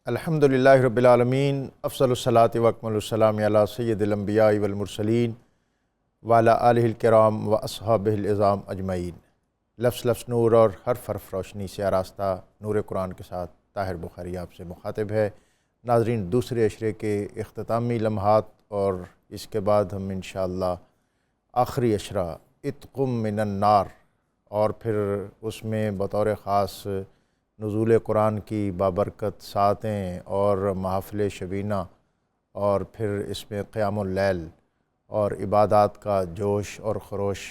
الحمدللہ رب العالمین، افضل الصلاۃ و اکمل السلام علی سید الانبیاء والمرسلین وعلی آلہ الکرام و اصحابہ العظام اجمعین۔ لفظ لفظ نور اور حرف حرف روشنی سے آراستہ نور قرآن کے ساتھ طاہر بخاری آپ سے مخاطب ہے۔ ناظرین، دوسرے عشرے کے اختتامی لمحات اور اس کے بعد ہم انشاءاللہ آخری عشرہ اتقم من النار اور پھر اس میں بطور خاص نزول قرآن کی بابرکت ساعتیں اور محافل شبینہ اور پھر اس میں قیام اللیل اور عبادات کا جوش اور خروش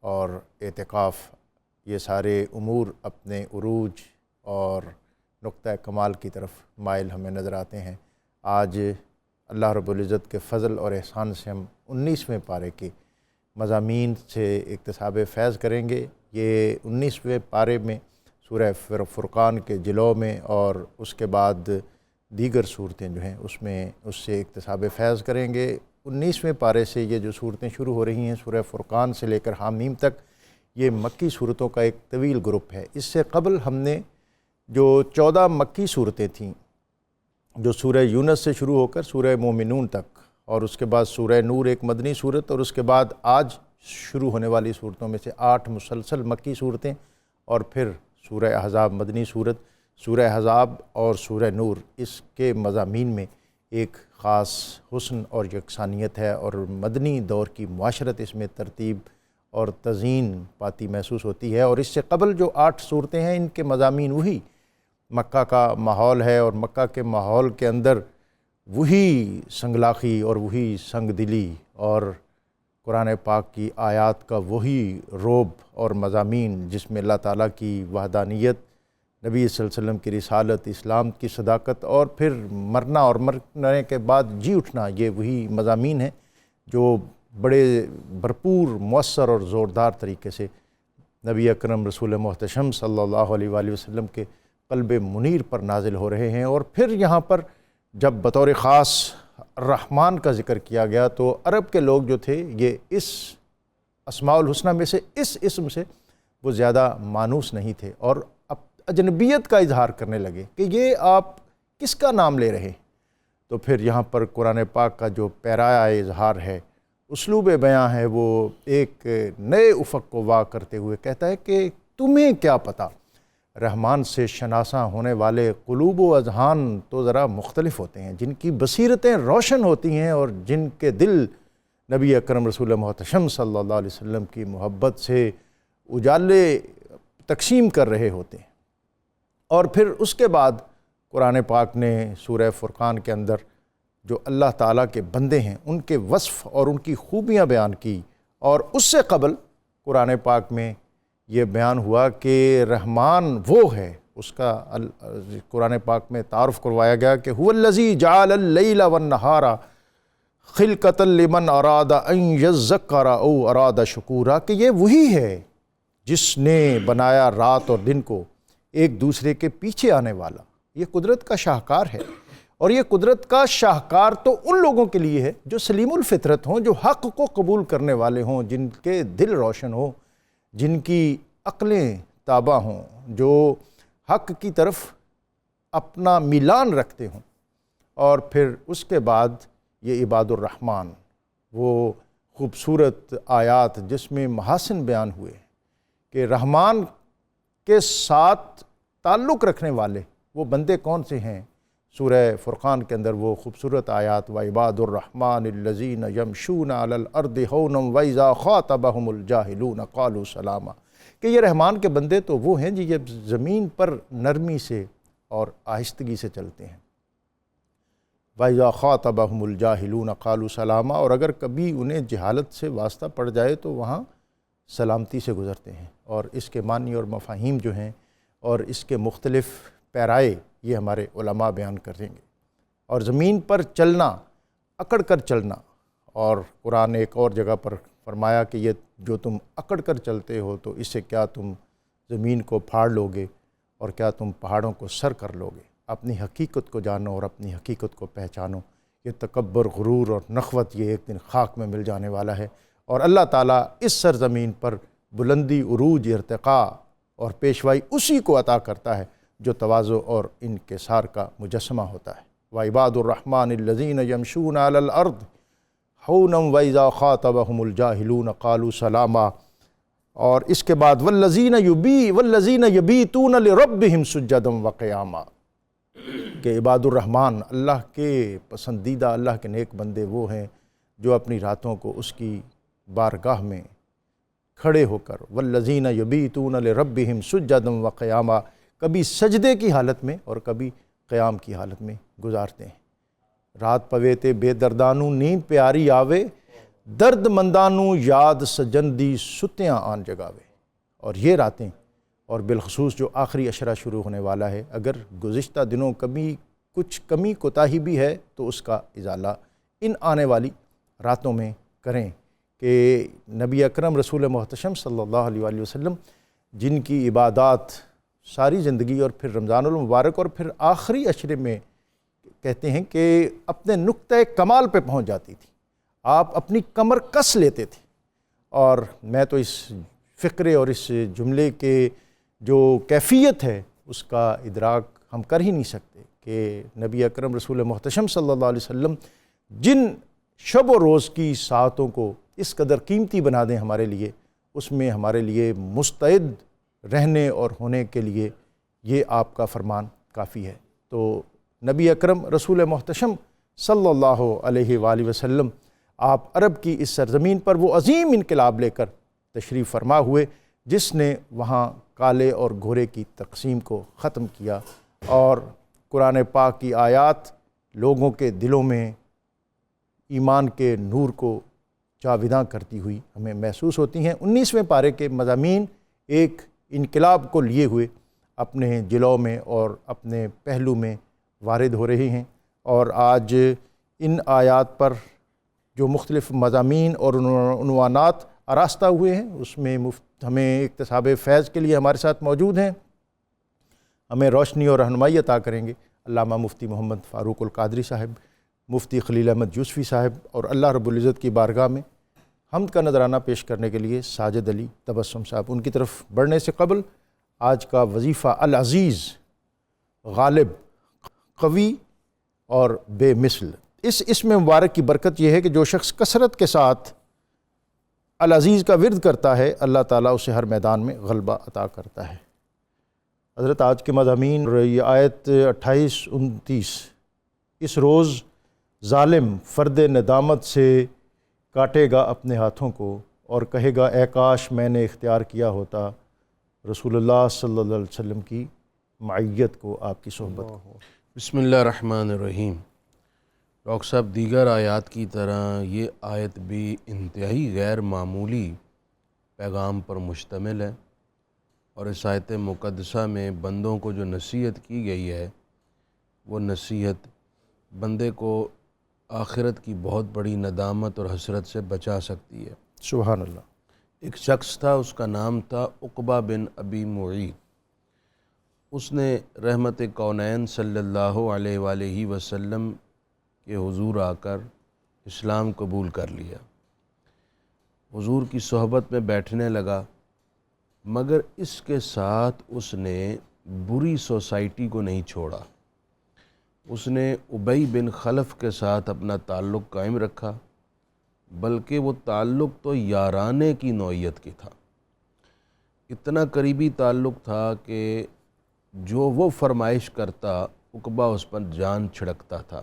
اور اعتکاف، یہ سارے امور اپنے عروج اور نقطہ کمال کی طرف مائل ہمیں نظر آتے ہیں۔ آج اللہ رب العزت کے فضل اور احسان سے ہم 19ویں پارے کے مضامین سے اکتساب فیض کریں گے۔ یہ 19ویں پارے میں سورہ فرقان کے جلو میں اور اس کے بعد دیگر صورتیں جو ہیں اس سے اکتساب فیض کریں گے۔ 19ویں پارے سے یہ جو صورتیں شروع ہو رہی ہیں سورہ فرقان سے لے کر حامیم تک، یہ مکی صورتوں کا ایک طویل گروپ ہے۔ اس سے قبل ہم نے جو 14 مکی صورتیں تھیں، جو سورہ یونس سے شروع ہو کر سورہ مومنون تک، اور اس کے بعد سورہ نور ایک مدنی صورت، اور اس کے بعد آج شروع ہونے والی صورتوں میں سے 8 مسلسل مکی صورتیں، اور پھر سورہ احزاب مدنی صورت۔ سورہ احزاب اور سورہ نور اس کے مضامین میں ایک خاص حسن اور یکسانیت ہے، اور مدنی دور کی معاشرت اس میں ترتیب اور تزئین پاتی محسوس ہوتی ہے۔ اور اس سے قبل جو 8 صورتیں ہیں ان کے مضامین وہی مکہ کا ماحول ہے، اور مکہ کے ماحول کے اندر وہی سنگلاخی اور وہی سنگ دلی اور قرآن پاک کی آیات کا وہی رعب اور مضامین، جس میں اللہ تعالیٰ کی وحدانیت، نبی صلی اللہ علیہ وسلم کی رسالت، اسلام کی صداقت، اور پھر مرنا اور مرنے کے بعد جی اٹھنا، یہ وہی مضامین ہیں جو بڑے بھرپور، مؤثر اور زوردار طریقے سے نبی اکرم رسول محتشم صلی اللہ علیہ وآلہ وسلم کے قلب منیر پر نازل ہو رہے ہیں۔ اور پھر یہاں پر جب بطور خاص الرحمن کا ذکر کیا گیا تو عرب کے لوگ جو تھے یہ اس اسماء الحسنہ میں سے اس اسم سے وہ زیادہ مانوس نہیں تھے، اور اب اجنبیت کا اظہار کرنے لگے کہ یہ آپ کس کا نام لے رہے۔ تو پھر یہاں پر قرآن پاک کا جو پیرایا اظہار ہے، اسلوب بیاں ہے، وہ ایک نئے افق کو واہ کرتے ہوئے کہتا ہے کہ تمہیں کیا پتہ، رحمان سے شناساں ہونے والے قلوب و اذہان تو ذرا مختلف ہوتے ہیں، جن کی بصیرتیں روشن ہوتی ہیں اور جن کے دل نبی اکرم رسول محتشم صلی اللہ علیہ وسلم کی محبت سے اجالے تقسیم کر رہے ہوتے ہیں۔ اور پھر اس کے بعد قرآن پاک نے سورہ فرقان کے اندر جو اللہ تعالیٰ کے بندے ہیں ان کے وصف اور ان کی خوبیاں بیان کی، اور اس سے قبل قرآن پاک میں یہ بیان ہوا کہ رحمان وہ ہے، اس کا قرآن پاک میں تعارف کروایا گیا کہ هو الذی جعل اللیل والنہار خلقۃ لمن اراد ان یذکر او اراد شکورا، کہ یہ وہی ہے جس نے بنایا رات اور دن کو ایک دوسرے کے پیچھے آنے والا۔ یہ قدرت کا شاہکار ہے، اور یہ قدرت کا شاہکار تو ان لوگوں کے لیے ہے جو سلیم الفطرت ہوں، جو حق کو قبول کرنے والے ہوں، جن کے دل روشن ہوں، جن کی عقلیں تابع ہوں، جو حق کی طرف اپنا میلان رکھتے ہوں۔ اور پھر اس کے بعد یہ عباد الرحمن، وہ خوبصورت آیات جس میں محاسن بیان ہوئے کہ رحمان کے ساتھ تعلق رکھنے والے وہ بندے کون سے ہیں۔ سورہ فرقان کے اندر وہ خوبصورت آیات وَعِبَادُ الرَّحْمَٰنِ الَّذِينَ يَمْشُونَ عَلَى الْأَرْضِ هَوْنًا وَإِذَا خَاطَبَهُمُ الْجَاهِلُونَ قَالُوا سَلَامًا، کہ یہ رحمان کے بندے تو وہ ہیں جو یہ زمین پر نرمی سے اور آہستگی سے چلتے ہیں۔ وَإِذَا خَاطَبَهُمُ الْجَاهِلُونَ قَالُوا سَلَامًا، اور اگر کبھی انہیں جہالت سے واسطہ پڑ جائے تو وہاں سلامتی سے گزرتے ہیں۔ اور اس کے معنی اور مفاہیم جو ہیں اور اس کے مختلف پیرائے یہ ہمارے علماء بیان کریں گے۔ اور زمین پر چلنا، اکڑ کر چلنا، اور قرآن ایک اور جگہ پر فرمایا کہ یہ جو تم اکڑ کر چلتے ہو تو اس سے کیا تم زمین کو پھاڑ لوگے اور کیا تم پہاڑوں کو سر کر لوگے۔ اپنی حقیقت کو جانو اور اپنی حقیقت کو پہچانو۔ یہ تکبر، غرور اور نخوت یہ ایک دن خاک میں مل جانے والا ہے، اور اللہ تعالیٰ اس سرزمین پر بلندی، عروج، ارتقاء اور پیشوائی اسی کو عطا کرتا ہے جو تواضع اور انکسار کا مجسمہ ہوتا ہے۔ وعباد الرحمن الذین یمشون علی الارض ہونا واذا خاطبہم الجاہلون قالوا سلاما، اور اس کے بعد والذین یبیتون لربہم سجدا وقیاما، کہ عباد الرحمن اللہ کے پسندیدہ، اللہ کے نیک بندے وہ ہیں جو اپنی راتوں کو اس کی بارگاہ میں کھڑے ہو کر والذین یبیتون لربہم سجدا وقیاما، کبھی سجدے کی حالت میں اور کبھی قیام کی حالت میں گزارتے ہیں۔ رات پویتے بے دردانوں نیند پیاری آوے، درد مندانوں یاد سجندی ستیاں آن جگاوے۔ اور یہ راتیں، اور بالخصوص جو آخری عشرہ شروع ہونے والا ہے، اگر گزشتہ دنوں کبھی کچھ کمی کوتاہی بھی ہے تو اس کا ازالہ ان آنے والی راتوں میں کریں، کہ نبی اکرم رسول محتشم صلی اللہ علیہ وآلہ وسلم جن کی عبادات ساری زندگی اور پھر رمضان المبارک اور پھر آخری عشرے میں کہتے ہیں کہ اپنے نقطۂ کمال پہ پہنچ جاتی تھی، آپ اپنی کمر کس لیتے تھے۔ اور میں تو اس فقرے اور اس جملے کے جو کیفیت ہے اس کا ادراک ہم کر ہی نہیں سکتے کہ نبی اکرم رسول محتشم صلی اللہ علیہ وسلم جن شب و روز کی ساعتوں کو اس قدر قیمتی بنا دیں ہمارے لیے، اس میں ہمارے لیے مستعد رہنے اور ہونے کے لیے یہ آپ کا فرمان کافی ہے۔ تو نبی اکرم رسول محتشم صلی اللہ علیہ وآلہ وسلم آپ عرب کی اس سرزمین پر وہ عظیم انقلاب لے کر تشریف فرما ہوئے جس نے وہاں کالے اور گھورے کی تقسیم کو ختم کیا، اور قرآن پاک کی آیات لوگوں کے دلوں میں ایمان کے نور کو جاویداں کرتی ہوئی ہمیں محسوس ہوتی ہیں۔ 19ویں پارے کے مضامین ایک انقلاب کو لیے ہوئے اپنے جلوں میں اور اپنے پہلو میں وارد ہو رہے ہیں، اور آج ان آیات پر جو مختلف مضامین اور عنوانات آراستہ ہوئے ہیں اس میں ہمیں اکتساب فیض کے لیے ہمارے ساتھ موجود ہیں، ہمیں روشنی اور رہنمائی عطا کریں گے علامہ مفتی محمد فاروق القادری صاحب، مفتی خلیل احمد یوسفی صاحب، اور اللہ رب العزت کی بارگاہ میں حمد کا نذرانہ پیش کرنے کے لیے ساجد علی تبسم صاحب۔ ان کی طرف بڑھنے سے قبل آج کا وظیفہ العزیز، غالب، قوی اور بے مثل، اس اسم مبارک کی برکت یہ ہے کہ جو شخص کثرت کے ساتھ العزیز کا ورد کرتا ہے اللہ تعالیٰ اسے ہر میدان میں غلبہ عطا کرتا ہے۔ حضرت آج کے مضامین، یہ آیت 28-29، اس روز ظالم فرد ندامت سے کاٹے گا اپنے ہاتھوں کو اور کہے گا اے کاش میں نے اختیار کیا ہوتا رسول اللہ صلی اللہ علیہ وسلم کی معیت کو، آپ کی صحبت کو۔ بسم اللہ الرحمن الرحیم۔ ڈاکٹر صاحب، دیگر آیات کی طرح یہ آیت بھی انتہائی غیر معمولی پیغام پر مشتمل ہے، اور اس آیت مقدسہ میں بندوں کو جو نصیحت کی گئی ہے وہ نصیحت بندے کو آخرت کی بہت بڑی ندامت اور حسرت سے بچا سکتی ہے۔ سبحان اللہ۔ ایک شخص تھا، اس کا نام تھا عقبہ بن ابی معیط۔ اس نے رحمت کونین صلی اللہ علیہ وآلہ وسلم کے حضور آ کر اسلام قبول کر لیا، حضور کی صحبت میں بیٹھنے لگا، مگر اس کے ساتھ اس نے بری سوسائٹی کو نہیں چھوڑا۔ اس نے ابی بن خلف کے ساتھ اپنا تعلق قائم رکھا، بلکہ وہ تعلق تو یارانے کی نوعیت کی تھا، اتنا قریبی تعلق تھا کہ جو وہ فرمائش کرتا عقبہ اس پر جان چھڑکتا تھا۔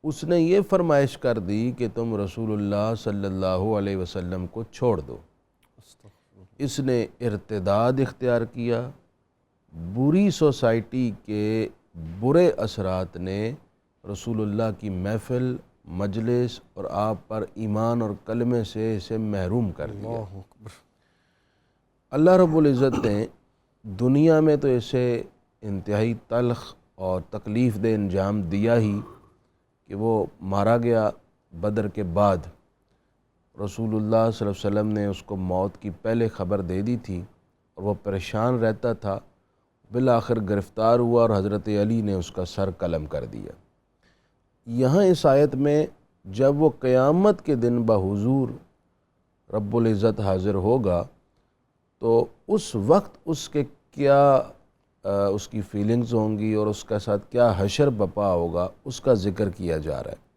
اس نے یہ فرمائش کر دی کہ تم رسول اللہ صلی اللہ علیہ وسلم کو چھوڑ دو۔ اس نے ارتداد اختیار کیا۔ بری سوسائٹی کے برے اثرات نے رسول اللہ کی محفل، مجلس اور آپ پر ایمان اور کلمے سے اسے محروم کر دیا۔ اللہ رب العزت نے دنیا میں تو اسے انتہائی تلخ اور تکلیف دہ انجام دیا ہی کہ وہ مارا گیا۔ بدر کے بعد رسول اللہ صلی اللہ علیہ وسلم نے اس کو موت کی پہلے خبر دے دی تھی اور وہ پریشان رہتا تھا، بالآخر گرفتار ہوا اور حضرت علی نے اس کا سر قلم کر دیا۔ یہاں اس آیت میں جب وہ قیامت کے دن بحضور رب العزت حاضر ہوگا تو اس وقت اس کے کیا اس کی فیلنگز ہوں گی اور اس کے ساتھ کیا حشر بپا ہوگا اس کا ذکر کیا جا رہا ہے۔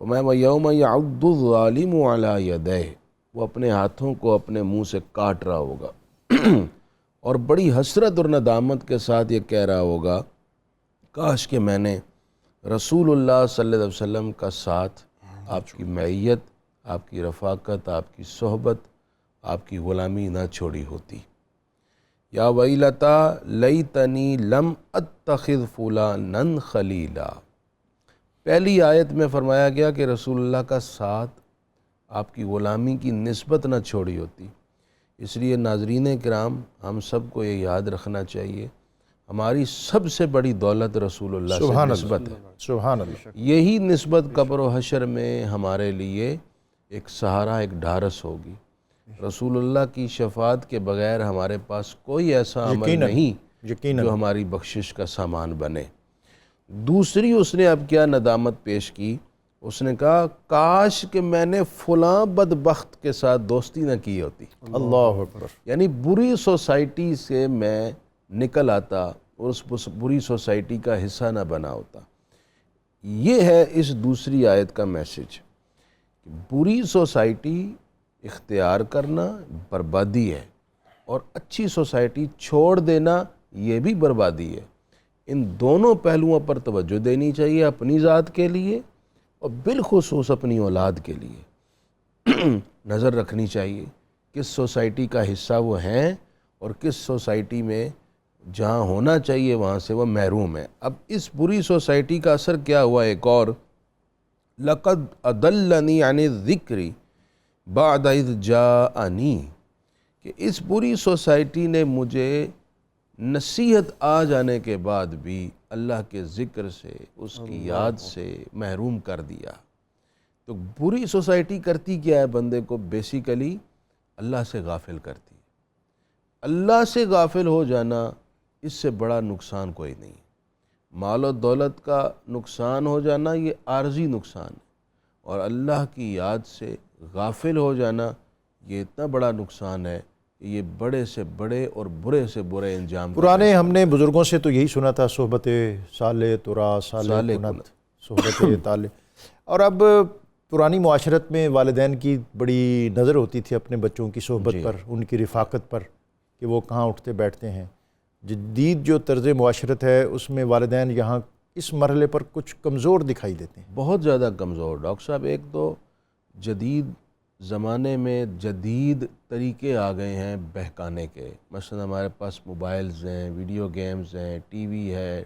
فرمایا وَيَوْمَ يَعُضُّ الظَّالِمُ عَلَى يَدَيْهِ، وہ اپنے ہاتھوں کو اپنے منہ سے کاٹ رہا ہوگا اور بڑی حسرت اور ندامت کے ساتھ یہ کہہ رہا ہوگا کاش کہ میں نے رسول اللہ صلی اللہ علیہ وسلم کا ساتھ، آپ کی معیت، آپ کی رفاقت، آپ کی صحبت، آپ کی غلامی نہ چھوڑی ہوتی۔ یا ویلتا لیتنی لم اتخذ فلانا خلیلا، پہلی آیت میں فرمایا گیا کہ رسول اللہ کا ساتھ، آپ کی غلامی کی نسبت نہ چھوڑی ہوتی۔ اس لیے ناظرین کرام، ہم سب کو یہ یاد رکھنا چاہیے ہماری سب سے بڑی دولت رسول اللہ سے نسبت ہے۔ سبحان اللہ۔ یہی نسبت قبر و حشر میں ہمارے لیے ایک سہارا، ایک ڈھارس ہوگی۔ رسول اللہ کی شفاعت کے بغیر ہمارے پاس کوئی ایسا عمل نہیں جو ہماری بخشش کا سامان بنے۔ دوسری اس نے اب کیا ندامت پیش کی، اس نے کہا کاش کہ میں نے فلاں بدبخت کے ساتھ دوستی نہ کی ہوتی۔ اللہ اکبر۔ یعنی بری سوسائٹی سے میں نکل آتا اور اس بری سوسائٹی کا حصہ نہ بنا ہوتا۔ یہ ہے اس دوسری آیت کا میسج کہ بری سوسائٹی اختیار کرنا بربادی ہے اور اچھی سوسائٹی چھوڑ دینا یہ بھی بربادی ہے۔ ان دونوں پہلوؤں پر توجہ دینی چاہیے، اپنی ذات کے لیے اور بالخصوص اپنی اولاد کے لیے نظر رکھنی چاہیے کس سوسائٹی کا حصہ وہ ہیں اور کس سوسائٹی میں جہاں ہونا چاہیے وہاں سے وہ محروم ہے۔ اب اس بری سوسائٹی کا اثر کیا ہوا ایک اور، لَقَدْ أَضَلَّنِي عَنِ الذِّكْرِ بَعْدَ إِذْ جَاءَنِي، کہ اس بری سوسائٹی نے مجھے نصیحت آ جانے کے بعد بھی اللہ کے ذکر سے، اس کی یاد سے محروم کر دیا۔ تو بری سوسائٹی کرتی کیا ہے بندے کو؟ بیسیکلی اللہ سے غافل کرتی ہے۔ اللہ سے غافل ہو جانا اس سے بڑا نقصان کوئی نہیں۔ مال و دولت کا نقصان ہو جانا یہ عارضی نقصان ہے، اور اللہ کی یاد سے غافل ہو جانا یہ اتنا بڑا نقصان ہے کہ یہ بڑے سے بڑے اور برے سے برے انجام۔ پرانے ہم نے بزرگوں سے تو یہی سنا تھا، صحبت صالح ترا صالح کنت، صحبت طالح۔ اور اب پرانی معاشرت میں والدین کی بڑی نظر ہوتی تھی اپنے بچوں کی صحبت پر، ان کی رفاقت پر، کہ وہ کہاں اٹھتے بیٹھتے ہیں۔ جدید جو طرز معاشرت ہے اس میں والدین یہاں اس مرحلے پر کچھ کمزور دکھائی دیتے ہیں، بہت زیادہ کمزور۔ ڈاکٹر صاحب، ایک تو جدید زمانے میں جدید طریقے آ گئے ہیں بہکانے کے، مثلا ہمارے پاس موبائلز ہیں، ویڈیو گیمز ہیں، ٹی وی ہے،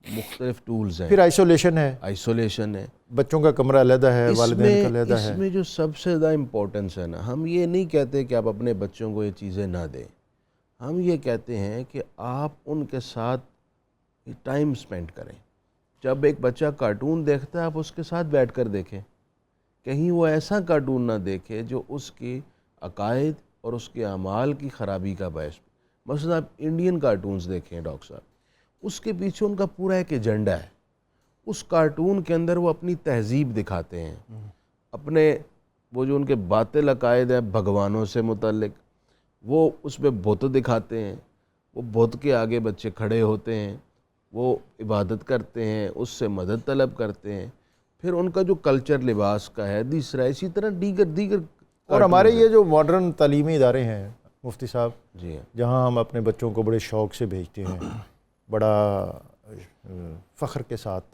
مختلف ٹولز ہیں، پھر آئسولیشن ہے، آئسولیشن ہے، بچوں کا کمرہ علیحدہ ہے، والدین کا علیحدہ ہے۔ اس میں جو سب سے زیادہ امپورٹنس ہے نا، ہم یہ نہیں کہتے کہ آپ اپنے بچوں کو یہ چیزیں نہ دیں، ہم یہ کہتے ہیں کہ آپ ان کے ساتھ ٹائم سپینڈ کریں۔ جب ایک بچہ کارٹون دیکھتا ہے آپ اس کے ساتھ بیٹھ کر دیکھیں، کہیں وہ ایسا کارٹون نہ دیکھے جو اس کی عقائد اور اس کے اعمال کی خرابی کا باعث۔ مثلا آپ انڈین کارٹونز دیکھیں ڈاکٹر صاحب، اس کے پیچھے ان کا پورا ایک ایجنڈا ہے۔ اس کارٹون کے اندر وہ اپنی تہذیب دکھاتے ہیں، اپنے وہ جو ان کے باطل عقائد ہیں بھگوانوں سے متعلق، وہ اس میں بت دکھاتے ہیں، وہ بت کے آگے بچے کھڑے ہوتے ہیں، وہ عبادت کرتے ہیں، اس سے مدد طلب کرتے ہیں۔ پھر ان کا جو کلچر لباس کا ہے دوسرا، اسی طرح دیگر اور ہمارے یہ جو ماڈرن تعلیمی ادارے ہیں مفتی صاحب، جی ہاں، جہاں ہم اپنے بچوں کو بڑے شوق سے بھیجتے ہیں، بڑا فخر کے ساتھ،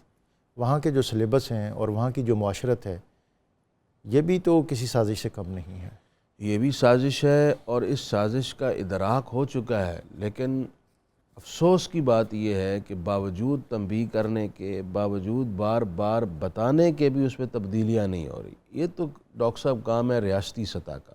وہاں کے جو سلیبس ہیں اور وہاں کی جو معاشرت ہے، یہ بھی تو کسی سازش سے کم نہیں ہے۔ یہ بھی سازش ہے اور اس سازش کا ادراک ہو چکا ہے، لیکن افسوس کی بات یہ ہے کہ باوجود تنبیہ کرنے کے، باوجود بار بار بتانے کے بھی اس میں تبدیلیاں نہیں ہو رہی۔ یہ تو ڈاکٹر صاحب کام ہے ریاستی سطح کا،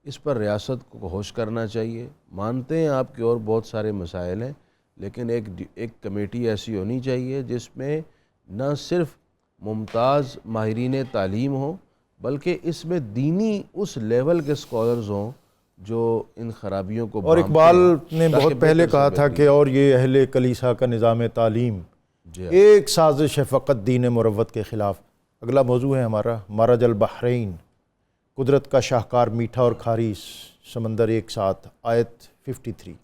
اس پر ریاست کو ہوش کرنا چاہیے۔ مانتے ہیں آپ کے اور بہت سارے مسائل ہیں، لیکن ایک کمیٹی ایسی ہونی چاہیے جس میں نہ صرف ممتاز ماہرین تعلیم ہوں بلکہ اس میں دینی اس لیول کے اسکالرز ہوں جو ان خرابیوں کو اور بھانپتے اقبال ہیں، نے تاکہ بہت پہلے بہتر سے کہا تھا بہتری کہ اور یہ اہل کلیسا کا نظام تعلیم جی ایک سازش ہے فقط دین مروت کے خلاف۔ اگلا موضوع ہے ہمارا مرج البحرین، قدرت کا شاہکار میٹھا اور کھاری سمندر ایک ساتھ، آیت 53۔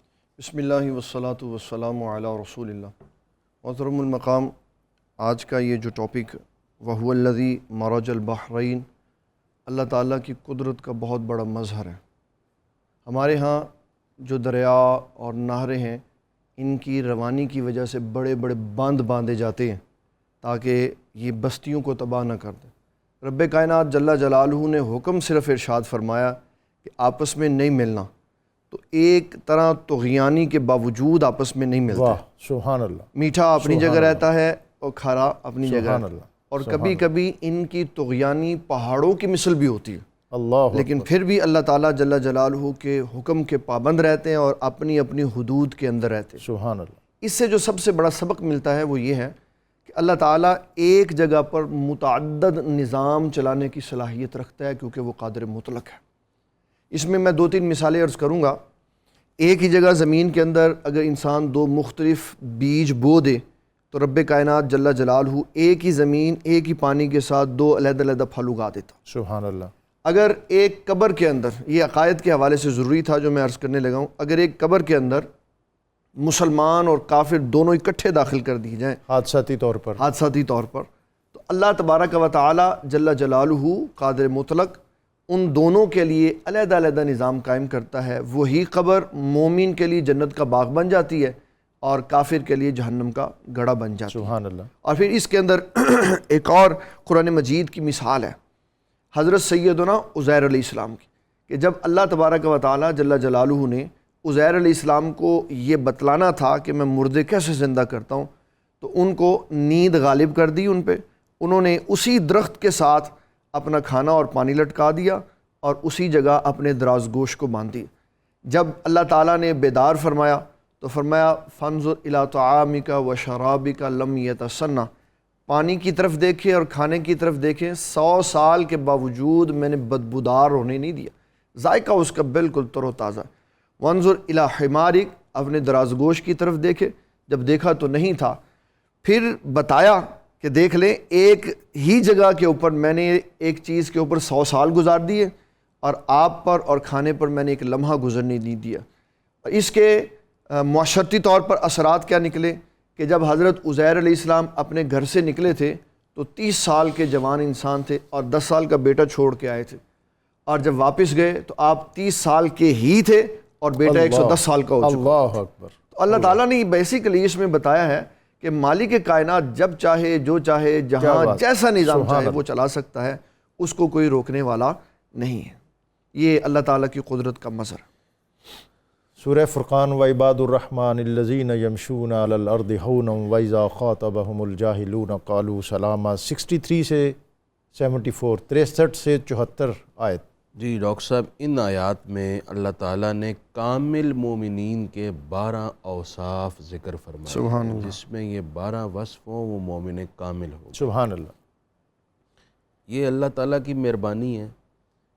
بسم اللہ والصلاۃ والسلام علی رسول اللہ۔ محترم المقام، آج کا یہ جو ٹاپک وہو الذی مرج البحرین، اللہ تعالیٰ کی قدرت کا بہت بڑا مظہر ہے۔ ہمارے ہاں جو دریا اور نہریں ہیں، ان کی روانی کی وجہ سے بڑے بڑے باندھ باندھے جاتے ہیں تاکہ یہ بستیوں کو تباہ نہ کر دیں۔ رب کائنات جل جلالہ نے حکم صرف ارشاد فرمایا کہ آپس میں نہیں ملنا، تو ایک طرح طغیانی کے باوجود آپس میں نہیں ملتے۔ واہ سبحان اللہ، میٹھا اپنی سبحان جگہ اللہ، رہتا ہے اور کھارا اپنی جگہ سبحان رہتا ہے۔ اللہ، اور سبحان کبھی کبھی ان کی طغیانی پہاڑوں کی مثل بھی ہوتی ہے، اللہ لیکن اکبر، پھر بھی اللہ تعالیٰ جل جلالہ کے حکم کے پابند رہتے ہیں اور اپنی اپنی حدود کے اندر رہتے ہیں۔ سبحان اللہ، اس سے جو سب سے بڑا سبق ملتا ہے وہ یہ ہے کہ اللہ تعالیٰ ایک جگہ پر متعدد نظام چلانے کی صلاحیت رکھتا ہے، کیونکہ وہ قادر مطلق ہے۔ اس میں 2-3 مثالیں عرض کروں گا۔ ایک ہی جگہ زمین کے اندر اگر انسان 2 مختلف بیج بو دے تو رب کائنات جل جلالہ ایک ہی زمین ایک ہی پانی کے ساتھ 2 علیحدہ علیحدہ پھل اگا دیتا۔ سبحان اللہ، اگر ایک قبر کے اندر، یہ عقائد کے حوالے سے ضروری تھا جو میں عرض کرنے لگا ہوں، اگر ایک قبر کے اندر مسلمان اور کافر دونوں اکٹھے داخل کر دی جائیں حادثاتی طور پر، تو اللہ تبارک و تعالی جل جلالہ قادر مطلق ان دونوں کے لیے علیحدہ علیحدہ نظام قائم کرتا ہے۔ وہی قبر مومن کے لیے جنت کا باغ بن جاتی ہے اور کافر کے لیے جہنم کا گڑھا بن جاتی ہے۔ سبحان اللہ، اور پھر اس کے اندر ایک اور قرآن مجید کی مثال ہے حضرت سیدنا عزیر علیہ السلام کی، کہ جب اللہ تبارک و تعالی جل جلالہ نے عزیر علیہ السلام کو یہ بتلانا تھا کہ میں مردے کیسے زندہ کرتا ہوں، تو ان کو نیند غالب کر دی ان پہ۔ انہوں نے اسی درخت کے ساتھ اپنا کھانا اور پانی لٹکا دیا اور اسی جگہ اپنے دراز گوش کو باندھ دی۔ جب اللہ تعالیٰ نے بیدار فرمایا تو فرمایا فانظر الی طعامک و شرابک لم یتسنہ، پانی کی طرف دیکھے اور کھانے کی طرف دیکھے، 100 سال کے باوجود میں نے بدبودار ہونے نہیں دیا، ذائقہ اس کا بالکل تر و تازہ۔ وانظر الی حمارک، اپنے دراز گوش کی طرف دیکھے، جب دیکھا تو نہیں تھا، پھر بتایا کہ دیکھ لیں ایک ہی جگہ کے اوپر میں نے ایک چیز کے اوپر 100 سال گزار دیے اور آپ پر اور کھانے پر میں نے ایک لمحہ گزرنے نہیں دیا۔ اس کے معاشرتی طور پر اثرات کیا نکلے کہ جب حضرت عزیر علیہ السلام اپنے گھر سے نکلے تھے تو 30 سال کے جوان انسان تھے اور 10 سال کا بیٹا چھوڑ کے آئے تھے، اور جب واپس گئے تو آپ 30 سال کے ہی تھے اور بیٹا 110 سال کا ہو چکا۔ اللہ اکبر، تو اللہ تعالیٰ نے بیسیکلی اس میں بتایا ہے کہ مالک کائنات جب چاہے جو چاہے جہاں جیسا نظام چاہے وہ چلا سکتا ہے، اس کو کوئی روکنے والا نہیں ہے۔ یہ اللہ تعالیٰ کی قدرت کا مظہر ہے۔ سورہ فرقان وعباد الرحمن الذین یمشون علی الارض ہونا واذا خاطبہم الجاہلون قالوا سلاما، 63 سے 74، 63 سے 74 آیت۔ جی ڈاکٹر صاحب، ان آیات میں اللہ تعالیٰ نے کامل مومنین کے 12 اوصاف ذکر فرمائے، سبحان اللہ، جس میں یہ 12 وصف ہوں وہ مومن کامل ہو۔ سبحان اللہ، یہ اللہ تعالیٰ کی مہربانی ہے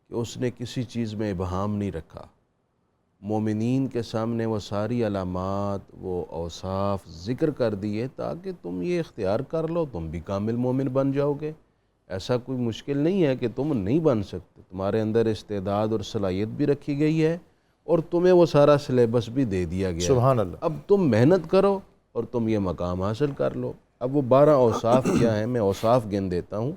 کہ اس نے کسی چیز میں ابہام نہیں رکھا۔ مومنین کے سامنے وہ ساری علامات، وہ اوصاف ذکر کر دیے تاکہ تم یہ اختیار کر لو، تم بھی کامل مومن بن جاؤ گے۔ ایسا کوئی مشکل نہیں ہے کہ تم نہیں بن سکتے، تمہارے اندر استعداد اور صلاحیت بھی رکھی گئی ہے اور تمہیں وہ سارا سلیبس بھی دے دیا گیا ہے۔ سبحان اللہ، اب تم محنت کرو اور تم یہ مقام حاصل کر لو۔ اب وہ 12 اوصاف کیا ہیں، میں اوصاف گن دیتا ہوں۔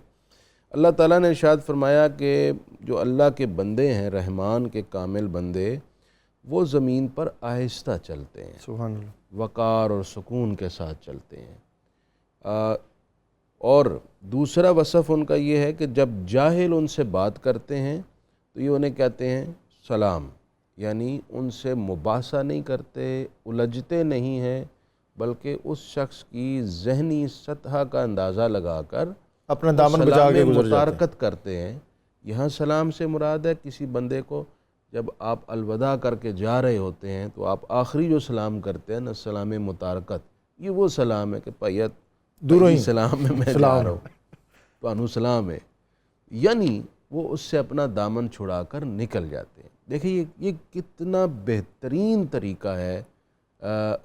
اللہ تعالیٰ نے ارشاد فرمایا کہ جو اللہ کے بندے ہیں، رحمان کے کامل بندے، وہ زمین پر آہستہ چلتے ہیں، سبحان اللہ، وقار اور سکون کے ساتھ چلتے ہیں۔ اور دوسرا وصف ان کا یہ ہے کہ جب جاہل ان سے بات کرتے ہیں تو یہ انہیں کہتے ہیں سلام، یعنی ان سے مباحثہ نہیں کرتے، الجھتے نہیں ہیں، بلکہ اس شخص کی ذہنی سطح کا اندازہ لگا کر اپنا دامن بچا کے گزر جاتے ہیں۔ متارکت کرتے ہیں۔ یہاں سلام سے مراد ہے کسی بندے کو جب آپ الوداع کر کے جا رہے ہوتے ہیں تو آپ آخری جو سلام کرتے ہیں نا، سلام متارکت، یہ وہ سلام ہے کہ پائیت دوروں ہی سلام میں جا رہا ہوں، تو انو سلام ہے، یعنی وہ اس سے اپنا دامن چھڑا کر نکل جاتے ہیں۔ دیکھیں یہ کتنا بہترین طریقہ ہے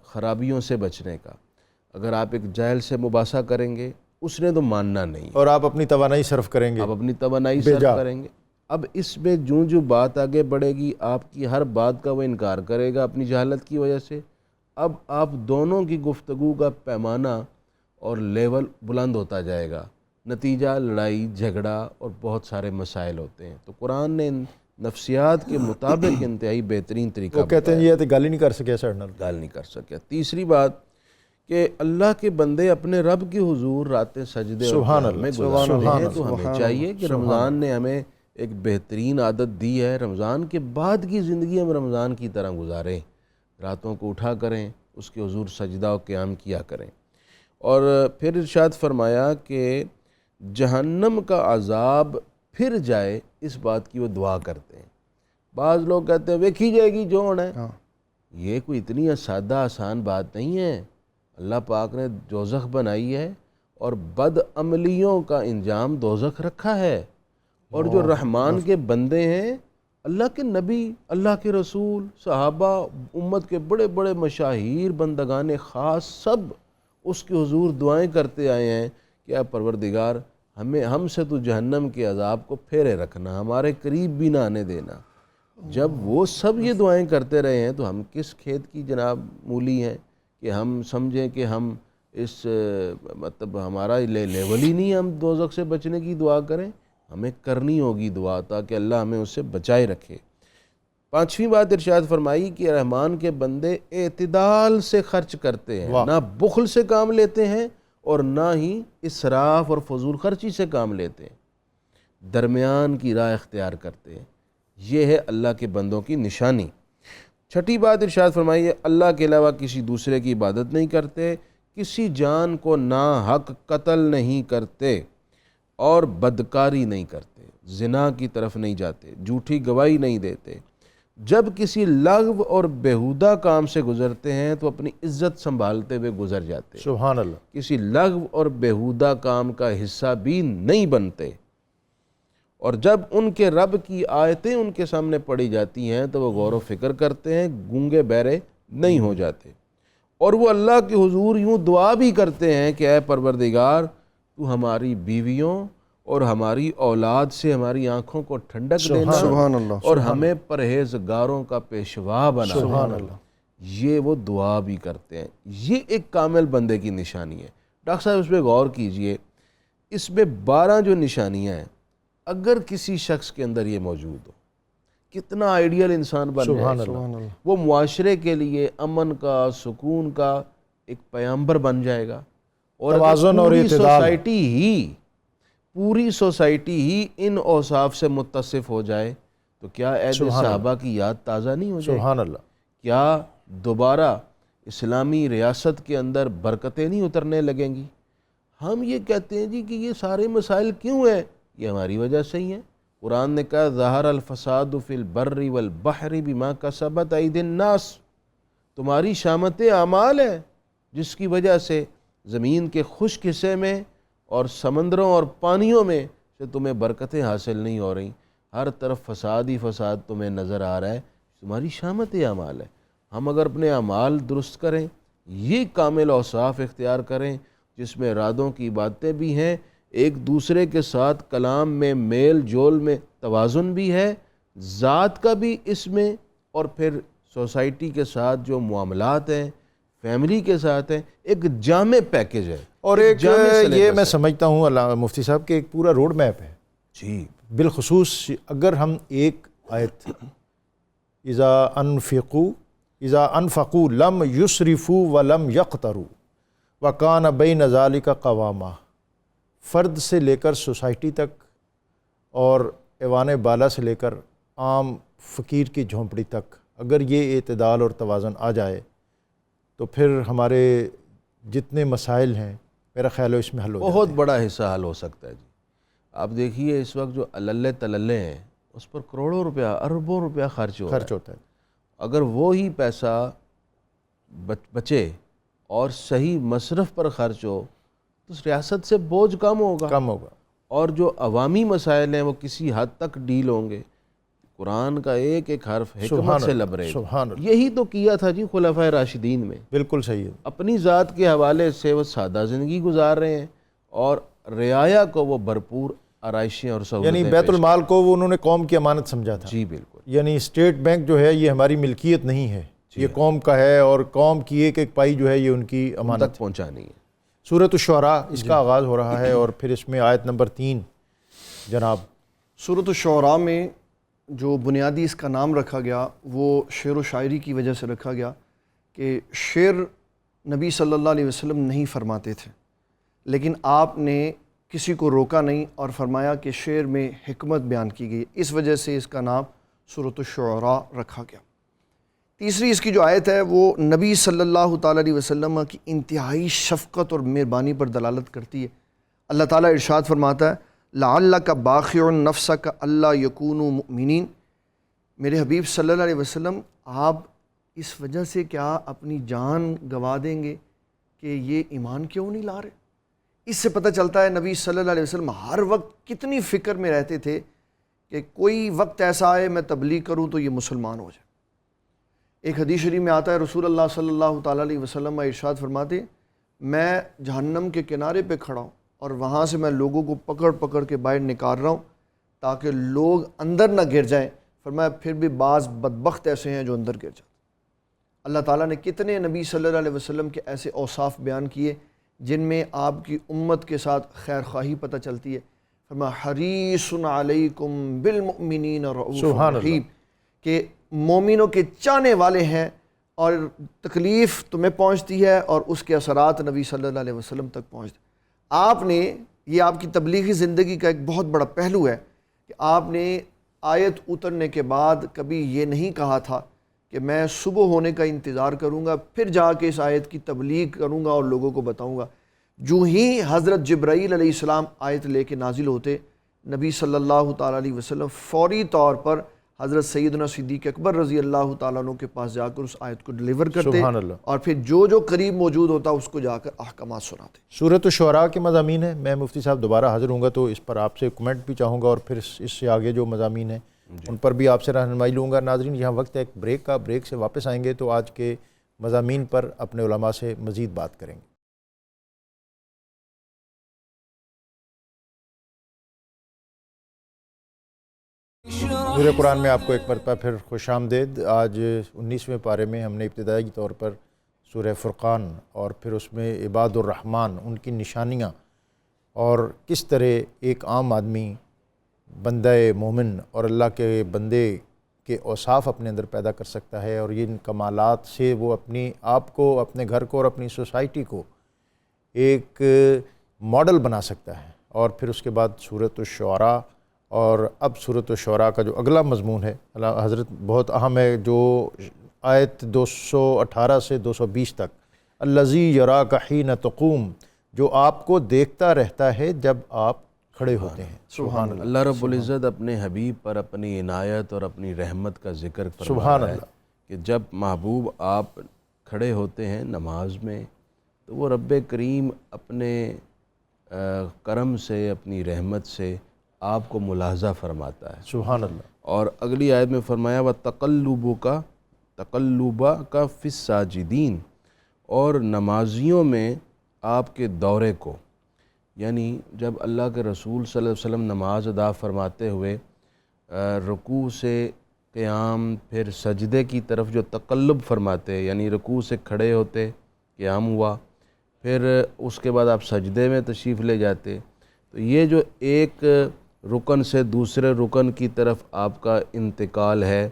خرابیوں سے بچنے کا۔ اگر آپ ایک جاہل سے مباحثہ کریں گے، اس نے تو ماننا نہیں، اور آپ اپنی توانائی صرف کریں گے، آپ اپنی توانائی صرف کریں گے۔ اب اس میں جو بات آگے بڑھے گی آپ کی ہر بات کا وہ انکار کرے گا اپنی جہالت کی وجہ سے. اب آپ دونوں کی گفتگو کا پیمانہ اور لیول بلند ہوتا جائے گا, نتیجہ لڑائی جھگڑا اور بہت سارے مسائل ہوتے ہیں. تو قرآن نے نفسیات کے مطابق انتہائی بہترین طریقہ وہ کہتے ہیں یہ تو گل ہی نہیں کر سکے سر گال نہیں کر سکے. تیسری بات کہ اللہ کے بندے اپنے رب کے حضور راتیں سجدے اور سبحان قیام میں اللہ، گزارتے ہیں. تو ہمیں چاہیے کہ رمضان نے ہمیں ایک بہترین عادت دی ہے, رمضان کے بعد کی زندگی ہم رمضان کی طرح گزاریں, راتوں کو اٹھا کریں, اس کے حضور سجدہ و قیام کیا کریں. اور پھر ارشاد فرمایا کہ جہنم کا عذاب پھر جائے, اس بات کی وہ دعا کرتے ہیں. بعض لوگ کہتے ہیں ویکھی جائے گی جو ہونا ہے. یہ کوئی اتنی سادہ آسان بات نہیں ہے. اللہ پاک نے دوزخ بنائی ہے اور بد عملیوں کا انجام دوزخ رکھا ہے, اور جو رحمان کے بندے ہیں, اللہ کے نبی, اللہ کے رسول, صحابہ, امت کے بڑے بڑے مشاہیر, بندگان خاص, سب اس کے حضور دعائیں کرتے آئے ہیں کہ اے پروردگار ہم سے تو جہنم کے عذاب کو پھیرے رکھنا, ہمارے قریب بھی نہ آنے دینا. جب وہ سب یہ دعائیں کرتے رہے ہیں تو ہم کس کھیت کی جناب مولی ہیں کہ ہم سمجھیں کہ ہم اس مطلب ہمارا لیول ہی نہیں, ہم دوزخ سے بچنے کی دعا کریں. ہمیں کرنی ہوگی دعا تاکہ اللہ ہمیں اس سے بچائے رکھے. پانچویں بات ارشاد فرمائی کہ رحمان کے بندے اعتدال سے خرچ کرتے ہیں, نہ بخل سے کام لیتے ہیں اور نہ ہی اسراف اور فضول خرچی سے کام لیتے ہیں, درمیان کی راہ اختیار کرتے ہیں. یہ ہے اللہ کے بندوں کی نشانی. چھٹی بات ارشاد فرمائی ہے اللہ کے علاوہ کسی دوسرے کی عبادت نہیں کرتے, کسی جان کو ناحق قتل نہیں کرتے اور بدکاری نہیں کرتے, زنا کی طرف نہیں جاتے, جھوٹی گواہی نہیں دیتے. جب کسی لغو اور بیہودہ کام سے گزرتے ہیں تو اپنی عزت سنبھالتے ہوئے گزر جاتے ہیں. سبحان اللہ. کسی لغو اور بیہودہ کام کا حصہ بھی نہیں بنتے, اور جب ان کے رب کی آیتیں ان کے سامنے پڑھی جاتی ہیں تو وہ غور و فکر کرتے ہیں, گونگے بہرے نہیں ہو جاتے. اور وہ اللہ کے حضور یوں دعا بھی کرتے ہیں کہ اے پروردگار تو ہماری بیویوں اور ہماری اولاد سے ہماری آنکھوں کو ٹھنڈک دینا, سبحان اللہ, اور ہمیں پرہیزگاروں کا پیشوا بنا. سبحان اللہ. یہ وہ دعا بھی کرتے ہیں. یہ ایک کامل بندے کی نشانی ہے. ڈاکٹر صاحب اس پہ غور کیجئے, اس میں 12 جو نشانیاں ہیں اگر کسی شخص کے اندر یہ موجود ہو, کتنا آئیڈیل انسان بن جائے. سبحان اللہ. وہ معاشرے کے لیے امن کا, سکون کا ایک پیامبر بن جائے گا. اور توازن اور اعتدال, پوری سوسائٹی ہی ان اوصاف سے متصف ہو جائے تو کیا عہد صحابہ کی یاد تازہ نہیں ہو جائے؟ سبحان اللہ. کیا دوبارہ اسلامی ریاست کے اندر برکتیں نہیں اترنے لگیں گی؟ ہم یہ کہتے ہیں جی کہ یہ سارے مسائل کیوں ہیں, یہ ہماری وجہ سے ہی ہیں. قرآن نے کہا ظہر الفساد فی البر والبحر بما کسبت ایدی الناس, تمہاری شامت اعمال ہے جس کی وجہ سے زمین کے خشک حصے میں اور سمندروں اور پانیوں میں سے تمہیں برکتیں حاصل نہیں ہو رہی, ہر طرف فساد ہی فساد تمہیں نظر آ رہا ہے, تمہاری شامت اعمال ہے. ہم اگر اپنے اعمال درست کریں, یہ کامل اوصاف اختیار کریں جس میں ارادوں کی باتیں بھی ہیں, ایک دوسرے کے ساتھ کلام میں میل جول میں توازن بھی ہے, ذات کا بھی اس میں, اور پھر سوسائٹی کے ساتھ جو معاملات ہیں, فیملی کے ساتھ ہیں, ایک جامع پیکج ہے. اور ایک یہ میں سمجھتا ہوں علامہ مفتی صاحب کہ ایک پورا روڈ میپ ہے. جی بالخصوص اگر ہم ایک آیت اذا انفقوا لم یسرفوا ولم یقتروا وکان بین ذلک قواما, فرد سے لے کر سوسائٹی تک اور ایوان بالا سے لے کر عام فقیر کی جھونپڑی تک, اگر یہ اعتدال اور توازن آ جائے تو پھر ہمارے جتنے مسائل ہیں میرا خیال ہے اس میں حل ہو جاتے ہیں. بہت بڑا حصہ حل ہو سکتا ہے. جی آپ دیکھیے اس وقت جو اللہ تللے ہیں اس پر کروڑوں روپیہ, اربوں روپیہ خرچ ہوتا ہے. اگر وہی پیسہ بچے اور صحیح مصرف پر خرچ ہو تو اس ریاست سے بوجھ کم ہوگا, اور جو عوامی مسائل ہیں وہ کسی حد تک ڈیل ہوں گے. قرآن کا ایک ایک حرف حکمت سے لبریز. یہی تو کیا تھا جی خلفائے راشدین میں. بالکل صحیح ہے. اپنی ذات کے حوالے سے وہ سادہ زندگی گزار رہے ہیں اور رعایا کو وہ بھرپور آرائشیں اور سہولتیں یعنی بیت المال کو وہ انہوں نے قوم کی امانت سمجھا تھا. جی بالکل. یعنی اسٹیٹ بینک جو ہے یہ ہماری ملکیت نہیں ہے, یہ قوم کا ہے, اور قوم کی ایک ایک پائی جو ہے یہ ان کی امانت تک پہنچانی ہے. سورۃ الشعراء اس کا آغاز ہو رہا ہے, اور پھر اس میں آیت نمبر 3 جناب. سورۃ الشعراء میں جو بنیادی اس کا نام رکھا گیا وہ شعر و شاعری کی وجہ سے رکھا گیا کہ شعر نبی صلی اللہ علیہ وسلم نہیں فرماتے تھے, لیکن آپ نے کسی کو روکا نہیں اور فرمایا کہ شعر میں حکمت بیان کی گئی, اس وجہ سے اس کا نام سورۃ الشعراء رکھا گیا. تیسری اس کی جو آیت ہے وہ نبی صلی اللہ تعالیٰ علیہ وسلم کی انتہائی شفقت اور مہربانی پر دلالت کرتی ہے. اللہ تعالیٰ ارشاد فرماتا ہے لعلک باخع نفسک الا یکونوا مؤمنین. میرے حبیب صلی اللہ علیہ وسلم آپ اس وجہ سے کیا اپنی جان گوا دیں گے کہ یہ ایمان کیوں نہیں لا رہے؟ اس سے پتہ چلتا ہے نبی صلی اللہ علیہ وسلم ہر وقت کتنی فکر میں رہتے تھے کہ کوئی وقت ایسا آئے میں تبلیغ کروں تو یہ مسلمان ہو جائے. ایک حدیث شریف میں آتا ہے رسول اللہ صلی اللہ تعالیٰ علیہ وسلم ارشاد فرماتے میں جہنم کے کنارے پہ کھڑا ہوں اور وہاں سے میں لوگوں کو پکڑ پکڑ کے باہر نکال رہا ہوں تاکہ لوگ اندر نہ گر جائیں. فرمایا پھر بھی بعض بدبخت ایسے ہیں جو اندر گر جاتے. اللہ تعالیٰ نے کتنے نبی صلی اللہ علیہ وسلم کے ایسے اوصاف بیان کیے جن میں آپ کی امت کے ساتھ خیر خواہی پتہ چلتی ہے. فرمایا حریص علیکم بالمؤمنین رؤوف رحیم, کہ مومنوں کے چاہنے والے ہیں اور تکلیف تمہیں پہنچتی ہے اور اس کے اثرات نبی صلی اللہ علیہ وسلم تک پہنچتے. آپ نے یہ آپ کی تبلیغی زندگی کا ایک بہت بڑا پہلو ہے کہ آپ نے آیت اترنے کے بعد کبھی یہ نہیں کہا تھا کہ میں صبح ہونے کا انتظار کروں گا پھر جا کے اس آیت کی تبلیغ کروں گا اور لوگوں کو بتاؤں گا. جو ہی حضرت جبرائیل علیہ السلام آیت لے کے نازل ہوتے, نبی صلی اللہ تعالیٰ علیہ وسلم فوری طور پر حضرت سیدنا صدیق اکبر رضی اللہ تعالیٰ عنہ کے پاس جا کر اس آیت کو ڈلیور کرتے اور پھر جو قریب موجود ہوتا اس کو جا کر احکامات سناتے. سورۃ الشعراء کے مضامین ہیں. میں مفتی صاحب دوبارہ حاضر ہوں گا تو اس پر آپ سے کمنٹ بھی چاہوں گا اور پھر اس سے آگے جو مضامین ہیں ان پر بھی آپ سے رہنمائی لوں گا. ناظرین یہاں وقت ہے ایک بریک کا, بریک سے واپس آئیں گے تو آج کے مضامین پر اپنے علماء سے مزید بات کریں گے. نور قرآن میں آپ کو ایک مرتبہ پھر خوش آمدید. آج 19ویں پارے میں ہم نے ابتدائی طور پر سورہ فرقان اور پھر اس میں عباد الرحمن ان کی نشانیاں اور کس طرح ایک عام آدمی بندہ مومن اور اللہ کے بندے کے اوصاف اپنے اندر پیدا کر سکتا ہے اور ان کمالات سے وہ اپنی آپ کو, اپنے گھر کو اور اپنی سوسائٹی کو ایک ماڈل بنا سکتا ہے. اور پھر اس کے بعد سورۃ الشعراء اور اب سورۃ الشعراء کا جو اگلا مضمون ہے حضرت بہت اہم ہے, جو آیت 218 سے 220 تک الذی یراک حین تقوم, جو آپ کو دیکھتا رہتا ہے جب آپ کھڑے ہوتے ہیں. سبحان اللہ. اللہ رب العزت اپنے حبیب پر اپنی عنایت اور اپنی رحمت کا ذکر فرما سبحان رہا ہے اللہ کہ جب محبوب آپ کھڑے ہوتے ہیں نماز میں تو وہ رب کریم اپنے کرم سے, اپنی رحمت سے آپ کو ملاحظہ فرماتا ہے. سبحان اللہ. اور اگلی آیت میں فرمایا تقلبک فی الساجدین, اور نمازیوں میں آپ کے دورے کو, یعنی جب اللہ کے رسول صلی اللہ علیہ وسلم نماز ادا فرماتے ہوئے رکوع سے قیام پھر سجدے کی طرف جو تقلب فرماتے, یعنی رکوع سے کھڑے ہوتے, قیام ہوا, پھر اس کے بعد آپ سجدے میں تشریف لے جاتے, تو یہ جو ایک رکن سے دوسرے رکن کی طرف آپ کا انتقال ہے,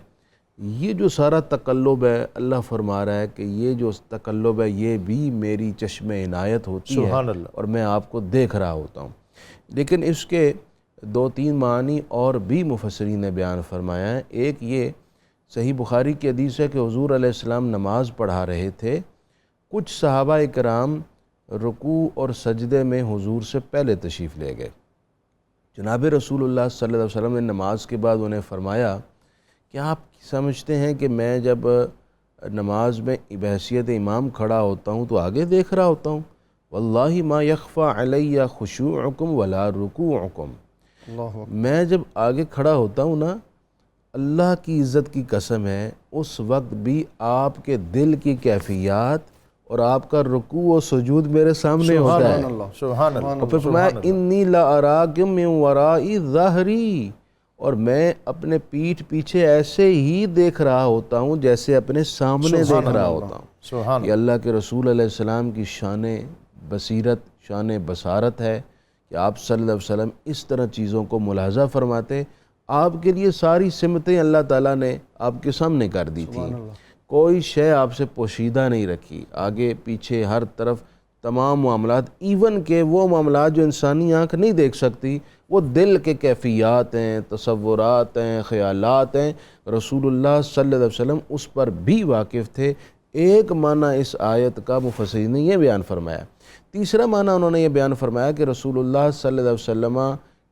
یہ جو سارا تقلب ہے اللہ فرما رہا ہے کہ یہ جو تقلب ہے یہ بھی میری چشم عنایت ہوتی ہے سبحان اللہ. اور میں آپ کو دیکھ رہا ہوتا ہوں. لیکن اس کے 2-3 معنی اور بھی مفسرین نے بیان فرمایا ہے. ایک یہ صحیح بخاری کی حدیث ہے کہ حضور علیہ السلام نماز پڑھا رہے تھے, کچھ صحابہ کرام رکوع اور سجدے میں حضور سے پہلے تشریف لے گئے. جناب رسول اللہ صلی اللہ علیہ وسلم نے نماز کے بعد انہیں فرمایا کہ آپ سمجھتے ہیں کہ میں جب نماز میں بحیثیت امام کھڑا ہوتا ہوں تو آگے دیکھ رہا ہوتا ہوں؟ واللہ ما یخفی علی خشوعکم ولا رکوعکم, میں جب آگے کھڑا ہوتا ہوں نا, اللہ کی عزت کی قسم ہے اس وقت بھی آپ کے دل کی کیفیات اور آپ کا رکوع و سجود میرے سامنے ہوتا ہے۔ سبحان اللہ، اور پھر فرمایا انی لاراکم من ورائی ظہری، اور میں اپنے پیٹھ پیچھے ایسے ہی دیکھ رہا ہوتا ہوں جیسے اپنے سامنے دیکھ رہا ہوتا ہوں۔ سبحان یہ اللہ کے رسول علیہ السلام کی شان بصیرت، شان بصارت ہے کہ آپ صلی اللہ علیہ وسلم اس طرح چیزوں کو ملاحظہ فرماتے۔ آپ کے لیے ساری سمتیں اللہ تعالیٰ نے آپ کے سامنے کر دی تھیں، کوئی شے آپ سے پوشیدہ نہیں رکھی، آگے پیچھے ہر طرف تمام معاملات، ایون کہ وہ معاملات جو انسانی آنکھ نہیں دیکھ سکتی، وہ دل کے کیفیات ہیں، تصورات ہیں، خیالات ہیں، رسول اللہ صلی اللہ علیہ وسلم اس پر بھی واقف تھے۔ ایک معنی اس آیت کا مفسرین نے یہ بیان فرمایا۔ تیسرا معنی انہوں نے یہ بیان فرمایا کہ رسول اللہ صلی اللہ علیہ وسلم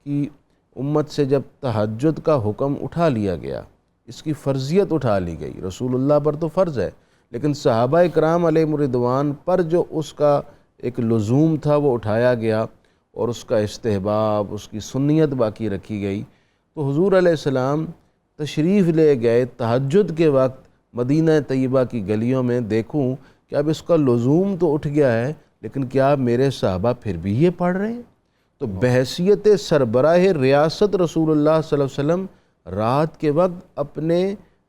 کی امت سے جب تہجد کا حکم اٹھا لیا گیا، اس کی فرضیت اٹھا لی گئی، رسول اللہ پر تو فرض ہے، لیکن صحابہ کرام علیہم الرضوان پر جو اس کا ایک لزوم تھا وہ اٹھایا گیا اور اس کا استحباب، اس کی سنیت باقی رکھی گئی۔ تو حضور علیہ السلام تشریف لے گئے تہجد کے وقت مدینہ طیبہ کی گلیوں میں، دیکھوں کہ اب اس کا لزوم تو اٹھ گیا ہے، لیکن کیا میرے صحابہ پھر بھی یہ پڑھ رہے ہیں؟ تو بحیثیت سربراہ ریاست رسول اللہ صلی اللہ علیہ وسلم رات کے وقت اپنے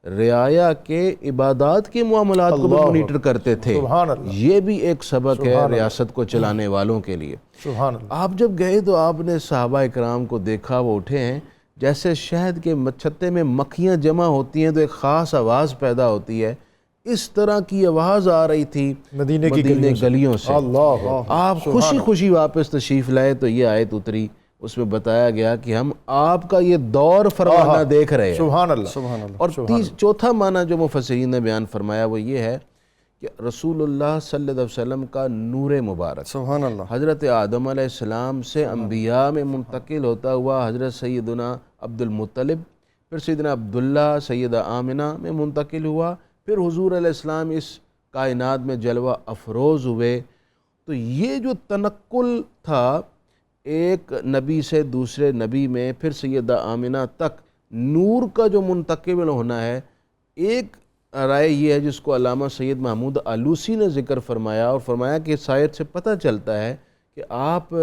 رعایا کے عبادات کے معاملات کو بھی مانیٹر کرتے تھے۔ سبحان اللہ، یہ بھی ایک سبق ہے ریاست کو چلانے والوں کے لیے۔ سبحان اللہ، آپ جب گئے تو آپ نے صحابہ اکرام کو دیکھا، وہ اٹھے ہیں جیسے شہد کے چھتے میں مکھیاں جمع ہوتی ہیں تو ایک خاص آواز پیدا ہوتی ہے، اس طرح کی آواز آ رہی تھی مدینے کی گلیوں سے۔ اللہ، آپ خوشی خوشی واپس تشریف لائے تو یہ آیت اتری، اس میں بتایا گیا کہ ہم آپ کا یہ دور فرمانا دیکھ رہے ہیں۔ سبحان اللہ، سبحان اللہ۔ اور چوتھا معنی جو مفسرین نے بیان فرمایا وہ یہ ہے کہ رسول اللہ صلی اللہ علیہ وسلم کا نور مبارک سبحان اللہ، حضرت آدم علیہ السلام سے انبیاء میں منتقل ہوتا ہوا حضرت سیدنا عبد المطلب، پھر سیدنا عبداللہ، سیدہ آمنہ میں منتقل ہوا، پھر حضور علیہ السلام اس کائنات میں جلوہ افروز ہوئے۔ تو یہ جو تنقل تھا ایک نبی سے دوسرے نبی میں، پھر سیدہ آمنہ تک نور کا جو منتقل ہونا ہے، ایک رائے یہ ہے جس کو علامہ سید محمود آلوسی نے ذکر فرمایا، اور فرمایا کہ اس آیت سے پتہ چلتا ہے کہ آپ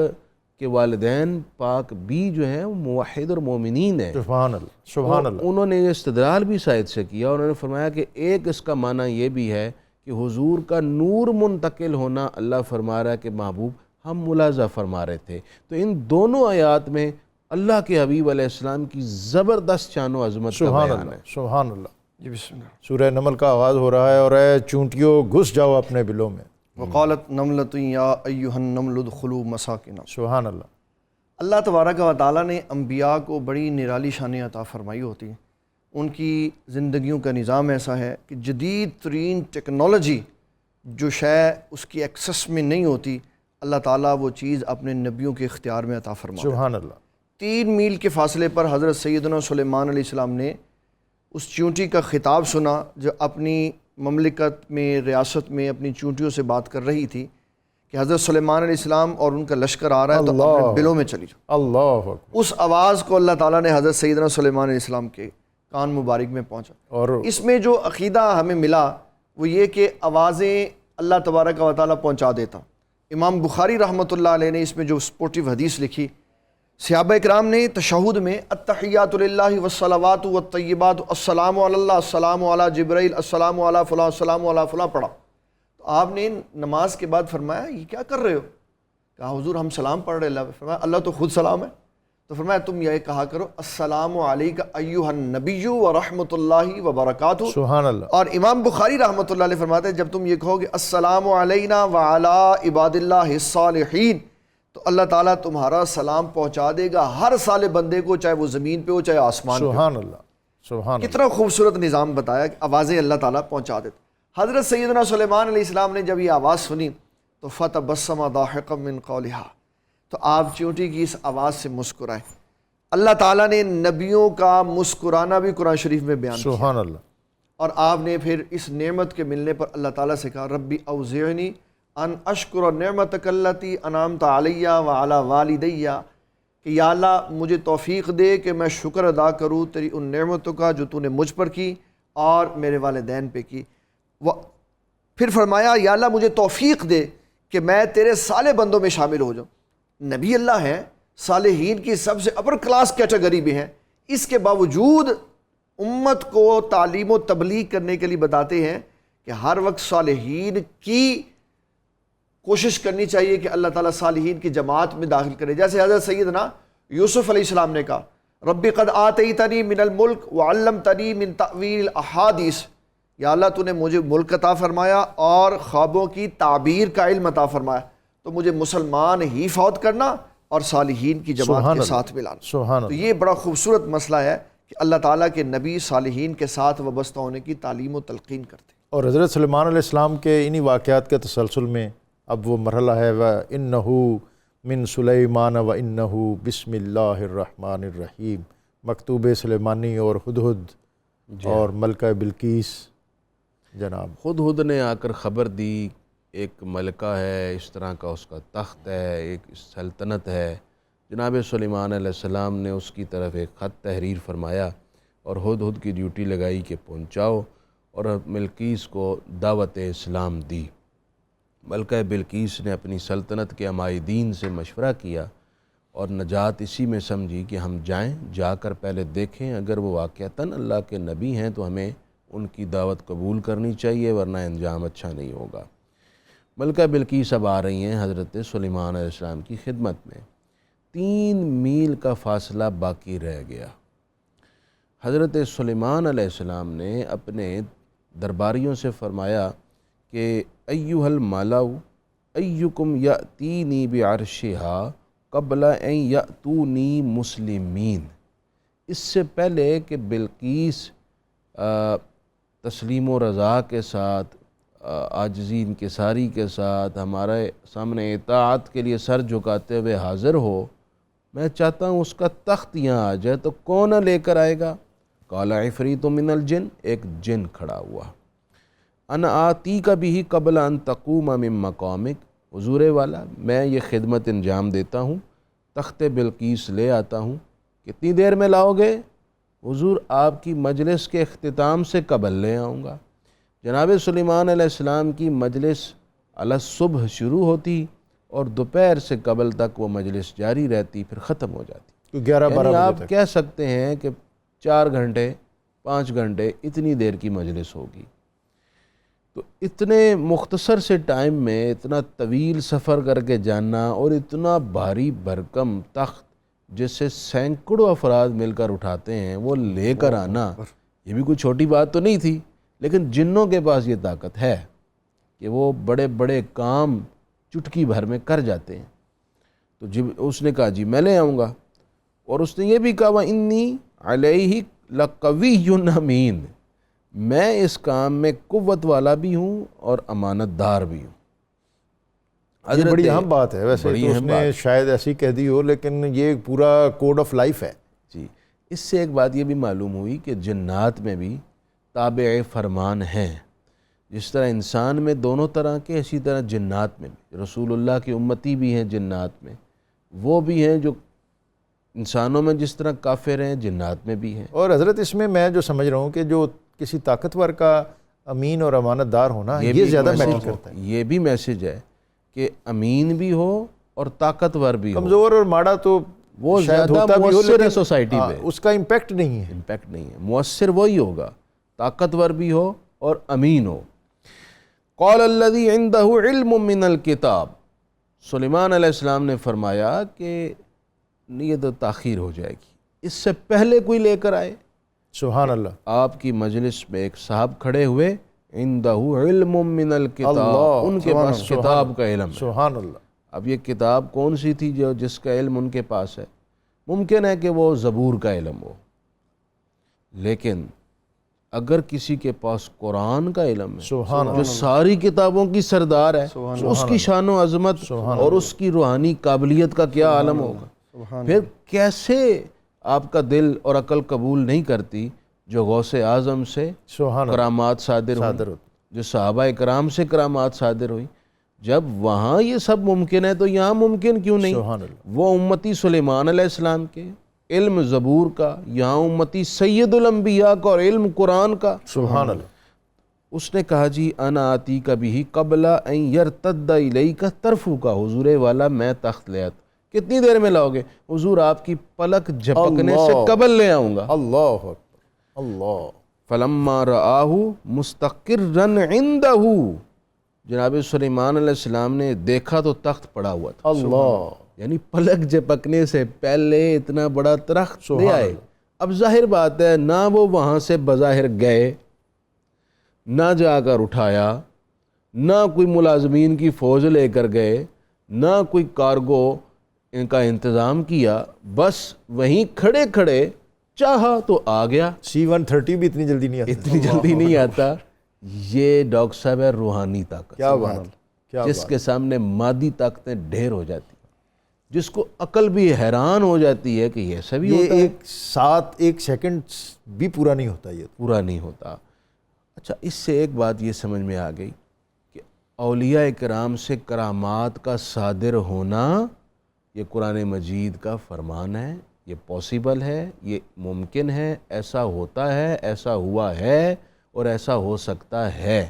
کے والدین پاک بھی جو ہیں وہ موحد اور مومنین ہیں۔ سبحان اللہ، سبحان اللہ۔ انہوں نے یہ استدلال بھی اس آیت سے کیا، انہوں نے فرمایا کہ ایک اس کا معنی یہ بھی ہے کہ حضور کا نور منتقل ہونا اللہ فرما رہا ہے کہ محبوب ہم ملاحظہ فرما رہے تھے۔ تو ان دونوں آیات میں اللہ کے حبیب علیہ السلام کی زبردست شان و عظمت کا بیان ہے۔ سبحان اللہ۔ جی بسم اللہ۔ سورہ نمل کا آغاز ہو رہا ہے، اور اے چونٹیوں گھس جاؤ اپنے بلوں میں۔ وقالت نملۃ یا ایھا النمل ادخلوا مساکنا۔ سبحان اللہ۔ اللہ تبارک و تعالیٰ نے انبیاء کو بڑی نرالی شانیں عطا فرمائی ہوتی ہیں، ان کی زندگیوں کا نظام ایسا ہے کہ جدید ترین ٹیکنالوجی جو شے اس کی ایکسس میں نہیں ہوتی، اللہ تعالیٰ وہ چیز اپنے نبیوں کے اختیار میں عطا فرماتا ہے۔ سبحان اللہ۔ 3 میل کے فاصلے پر حضرت سیدنا سلیمان علیہ السلام نے اس چونٹی کا خطاب سنا جو اپنی مملکت میں، ریاست میں اپنی چونٹیوں سے بات کر رہی تھی کہ حضرت سلیمان علیہ السلام اور ان کا لشکر آ رہا ہے تو اپنے بلوں میں چلی جاؤ۔ اللہ اکبر۔ اس آواز کو اللہ تعالیٰ نے حضرت سیدنا سلیمان علیہ السلام کے کان مبارک میں پہنچا۔ اور اس میں جو عقیدہ ہمیں ملا وہ یہ کہ آوازیں اللہ تبارک و تعالیٰ پہنچا دیتا۔ امام بخاری رحمۃ اللہ علیہ نے اس میں جو سپورٹیو حدیث لکھی، صحابہ اکرام نے تشہد میں التحیات للہ والصلوات والطیبات السلام علی اللہ، السلام علی جبرائیل، السلام علی فلاں، السلام علی فلاں پڑھا۔ تو آپ نے نماز کے بعد فرمایا یہ کیا کر رہے ہو؟ کہا حضور ہم سلام پڑھ رہے اللہ۔ فرمایا اللہ تو خود سلام ہے۔ تو فرمایا تم یہ کہا کرو السلام علیک ایھا النبی ورحمۃ اللہ وبرکاتہ۔ سبحان اللہ۔ اور امام بخاری رحمۃ اللہ علیہ فرماتے ہیں جب تم یہ کہو گے السلام علینا وعلی عباد اللہ الصالحین، تو اللہ تعالیٰ تمہارا سلام پہنچا دے گا ہر سالے بندے کو، چاہے وہ زمین پہ ہو چاہے آسمان پہ ہو۔ سبحان اللہ، سبحان اللہ۔ کتنا خوبصورت نظام بتایا کہ آوازیں اللہ تعالیٰ پہنچا دیتا۔ حضرت سیدنا سلیمان علیہ السلام نے جب یہ آواز سنی تو فتبسم ضاحکا من قولہا، تو آپ چونٹی کی اس آواز سے مسکرائے۔ اللہ تعالیٰ نے نبیوں کا مسکرانا بھی قرآن شریف میں بیان کیا، سبحان اللہ۔ اور آپ نے پھر اس نعمت کے ملنے پر اللہ تعالیٰ سے کہا ربی اوزعنی ان اشکر نعمتک التی انعمت علی وعلی والدی، کہ یا اللہ مجھے توفیق دے کہ میں شکر ادا کروں تیری ان نعمتوں کا جو تو نے مجھ پر کی اور میرے والدین پہ کی۔ پھر فرمایا یا اللہ مجھے توفیق دے کہ میں تیرے صالح بندوں میں شامل ہو جاؤں. نبی اللہ ہیں، صالحین کی سب سے اپر کلاس کیٹیگری میں ہیں، اس کے باوجود امت کو تعلیم و تبلیغ کرنے کے لیے بتاتے ہیں کہ ہر وقت صالحین کی کوشش کرنی چاہیے کہ اللہ تعالیٰ صالحین کی جماعت میں داخل کرے. جیسے حضرت سیدنا یوسف علیہ السلام نے کہا رب قد آتیتنی من الملک وعلمتنی من تأویل الاحادیث، یا اللہ تو نے مجھے ملک عطا فرمایا اور خوابوں کی تعبیر کا علم عطا فرمایا، تو مجھے مسلمان ہی فوت کرنا اور صالحین کی جماعت کے ساتھ ملانا. سبحان تو اللہ. یہ بڑا خوبصورت مسئلہ ہے کہ اللہ تعالیٰ کے نبی صالحین کے ساتھ وابستہ ہونے کی تعلیم و تلقین کرتے. اور حضرت سلیمان علیہ السلام کے انہی واقعات کے تسلسل میں اب وہ مرحلہ ہے وَإِنَّهُ مِن سُلَيْمَانَ وَإِنَّهُ بِسْمِ اللَّهِ الرَّحْمَٰنِ الرَّحِيمِ. مکتوب سلیمانی اور ہدہد اور ملکہ بلقیس. جناب ہدہد نے آ کر خبر دی، ایک ملکہ ہے، اس طرح کا اس کا تخت ہے، ایک سلطنت ہے. جناب سلیمان علیہ السلام نے اس کی طرف ایک خط تحریر فرمایا اور ہدہد کی ڈیوٹی لگائی کہ پہنچاؤ، اور بلقیس کو دعوت اسلام دی. ملکہ بلقیس نے اپنی سلطنت کے عمائدین سے مشورہ کیا اور نجات اسی میں سمجھی کہ ہم جائیں، جا کر پہلے دیکھیں، اگر وہ واقعتاً اللہ کے نبی ہیں تو ہمیں ان کی دعوت قبول کرنی چاہیے، ورنہ انجام اچھا نہیں ہوگا. ملکہ بلقیس اب آ رہی ہیں حضرت سلیمان علیہ السلام کی خدمت میں. 3 میل کا فاصلہ باقی رہ گیا. حضرت سلیمان علیہ السلام نے اپنے درباریوں سے فرمایا کہ ایھا الملأ ایکم یأتینی بعرشہا قبل ان یأتونی مسلمین. اس سے پہلے کہ بلقیس تسلیم و رضا کے ساتھ، عاجزی انکساری کے ساتھ ہمارے سامنے اطاعت کے لیے سر جھکاتے ہوئے حاضر ہو، میں چاہتا ہوں اس کا تخت یہاں آ جائے. تو کون لے کر آئے گا؟ قال عفریت من الجن، ایک جن کھڑا ہوا. انا آتیک بہ قبل ان تقوم من مقامک، حضور والا میں یہ خدمت انجام دیتا ہوں، تخت بلقیس لے آتا ہوں. کتنی دیر میں لاؤ گے؟ حضور آپ کی مجلس کے اختتام سے قبل لے آؤں گا. جناب سلیمان علیہ السلام کی مجلس علی صبح شروع ہوتی اور دوپہر سے قبل تک وہ مجلس جاری رہتی، پھر ختم ہو جاتی. 11-12 یعنی بجے آپ تک. کہہ سکتے ہیں کہ 4 گھنٹے 5 گھنٹے اتنی دیر کی مجلس ہوگی. تو اتنے مختصر سے ٹائم میں اتنا طویل سفر کر کے جانا اور اتنا بھاری بھرکم تخت جس سے سینکڑوں افراد مل کر اٹھاتے ہیں وہ لے کر آنا، یہ بھی کوئی چھوٹی بات تو نہیں تھی. لیکن جنوں کے پاس یہ طاقت ہے کہ وہ بڑے بڑے کام چٹکی بھر میں کر جاتے ہیں. تو جب اس نے کہا جی میں لے آؤں گا، اور اس نے یہ بھی کہا وَإِنِّي عَلَيْهِ لَقَوِيٌّ أَمِينٌ، میں اس کام میں قوت والا بھی ہوں اور امانت دار بھی ہوں. یہ بڑی اہم بات ہے. ویسے بڑی تو اس اہم نے بات. شاید ایسی کہہ دی ہو، لیکن یہ پورا کوڈ آف لائف ہے. جی اس سے ایک بات یہ بھی معلوم ہوئی کہ جنات میں بھی تابع فرمان ہیں. جس طرح انسان میں دونوں طرح کے، اسی طرح جنات میں بھی رسول اللہ کی امتی بھی ہیں. جنات میں وہ بھی ہیں جو انسانوں میں جس طرح کافر ہیں، جنات میں بھی ہیں. اور حضرت اس میں جو سمجھ رہا ہوں کہ جو کسی طاقتور کا امین اور امانت دار ہونا یہ بھی زیادہ میسج میٹر کرتا ہے. یہ بھی میسج ہے کہ امین بھی ہو اور طاقتور بھی ہو. کمزور اور ماڑا تو وہ شاید زیادہ ہوتا بھی ہو، مؤثر ہے لیکن سوسائٹی ہاں، میں. اس کا امپیکٹ نہیں ہے. امپیکٹ نہیں ہے. مؤثر وہی ہوگا، طاقتور بھی ہو اور امین ہو. قال الذی عنده علم من الکتاب، سلیمان علیہ السلام نے فرمایا کہ یہ تو تاخیر ہو جائے گی، اس سے پہلے کوئی لے کر آئے. سبحان اللہ. آپ کی مجلس میں ایک صاحب کھڑے ہوئے، عندہ علم من الکتاب، اللہ، ان کے پاس کتاب کا علم ہے. سبحان اللہ. اب یہ کتاب کون سی تھی جس کا علم ان کے پاس ہے؟ ممکن ہے کہ وہ زبور کا علم ہو، لیکن اگر کسی کے پاس قرآن کا علم ہے سبحان جو ساری کتابوں کی سردار ہے، اس کی شان و عظمت اور اس کی روحانی قابلیت کا کیا عالم ہوگا. پھر کیسے آپ کا دل اور عقل قبول نہیں کرتی جو غوث اعظم سے سبحان اللہ کرامات صادر ہوئی، جو صحابہ کرام سے کرامات صادر ہوئی. جب وہاں یہ سب ممکن ہے تو یہاں ممکن کیوں نہیں؟ سبحان اللہ. وہ امتی سلیمان علیہ السلام کے علم زبور کا، یہاں امتی سید الانبیاء کا اور علم قرآن کا. سبحان اللہ. اس نے کہا جی انا آتی کبھی قبل ان یرتد الیک طرفک، حضور والا میں تخت لے آتا. کتنی دیر میں لاؤ گے؟ حضور آپ کی پلک جھپکنے سے قبل لے آؤں گا. اللہ اکبر اللہ. فلما رآہ مستقرا عندہ، جناب سلیمان علیہ السلام نے دیکھا تو تخت پڑا ہوا تھا. اللہ. یعنی پلک جھپکنے سے پہلے اتنا بڑا تخت لے آئے. اب ظاہر بات ہے نہ وہ وہاں سے بظاہر گئے، نہ جا کر اٹھایا، نہ کوئی ملازمین کی فوج لے کر گئے، نہ کوئی کارگو ان کا انتظام کیا، بس وہیں کھڑے کھڑے چاہا تو آ گیا. C-130 بھی اتنی جلدی نہیں آتی. اتنی جلدی نہیں آتا. یہ ڈاکٹر صاحب ہے روحانی طاقت، کیا بات، کیا جس کے سامنے مادی طاقتیں ڈھیر ہو جاتی، جس کو عقل بھی حیران ہو جاتی ہے کہ یہ ایسا بھی ہوتا ہے. ایک ساتھ ایک سیکنڈ بھی پورا نہیں ہوتا، یہ پورا نہیں ہوتا. اچھا، اس سے ایک بات یہ سمجھ میں آ گئی کہ اولیاء کرام سے کرامات کا صادر ہونا یہ قرآن مجید کا فرمان ہے، یہ پاسبل ہے، یہ ممکن ہے، ایسا ہوتا ہے، ایسا ہوا ہے اور ایسا ہو سکتا ہے.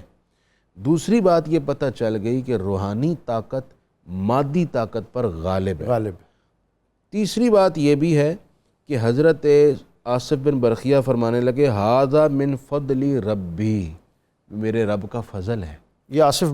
دوسری بات یہ پتہ چل گئی کہ روحانی طاقت مادی طاقت پر غالب ہے. غالب. تیسری بات یہ بھی ہے کہ حضرت آصف بن برقیہ فرمانے لگے ھذا من فضل ربی، میرے رب کا فضل ہے. یہ آصف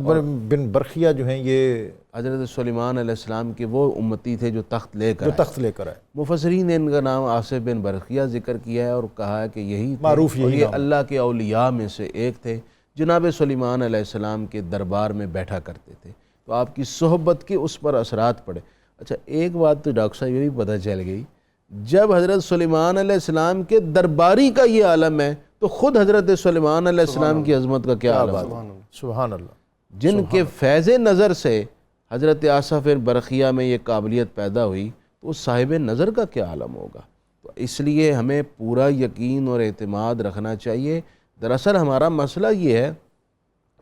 بن برقیہ جو ہیں یہ حضرت سلیمان علیہ السلام کے وہ امتی تھے جو تخت لے کر جو تخت لے کر آئے. مفسرین نے ان کا نام آصف بن برقیہ ذکر کیا ہے اور کہا ہے کہ یہی تھے، معروف اور یہی یہ نام. اللہ کے اولیاء میں سے ایک تھے، جناب سلیمان علیہ السلام کے دربار میں بیٹھا کرتے تھے، تو آپ کی صحبت کے اس پر اثرات پڑے. اچھا، ایک بات تو ڈاکٹر صاحب یہ بھی پتہ چل گئی، جب حضرت سلیمان علیہ السلام کے درباری کا یہ عالم ہے تو خود حضرت سلیمان علیہ السلام کی عظمت کا کیا عالم ہے. سبحان اللہ. جن کے فیض نظر سے حضرت آصف بن برقیہ میں یہ قابلیت پیدا ہوئی تو اس صاحب نظر کا کیا عالم ہوگا. تو اس لیے ہمیں پورا یقین اور اعتماد رکھنا چاہیے. دراصل ہمارا مسئلہ یہ ہے،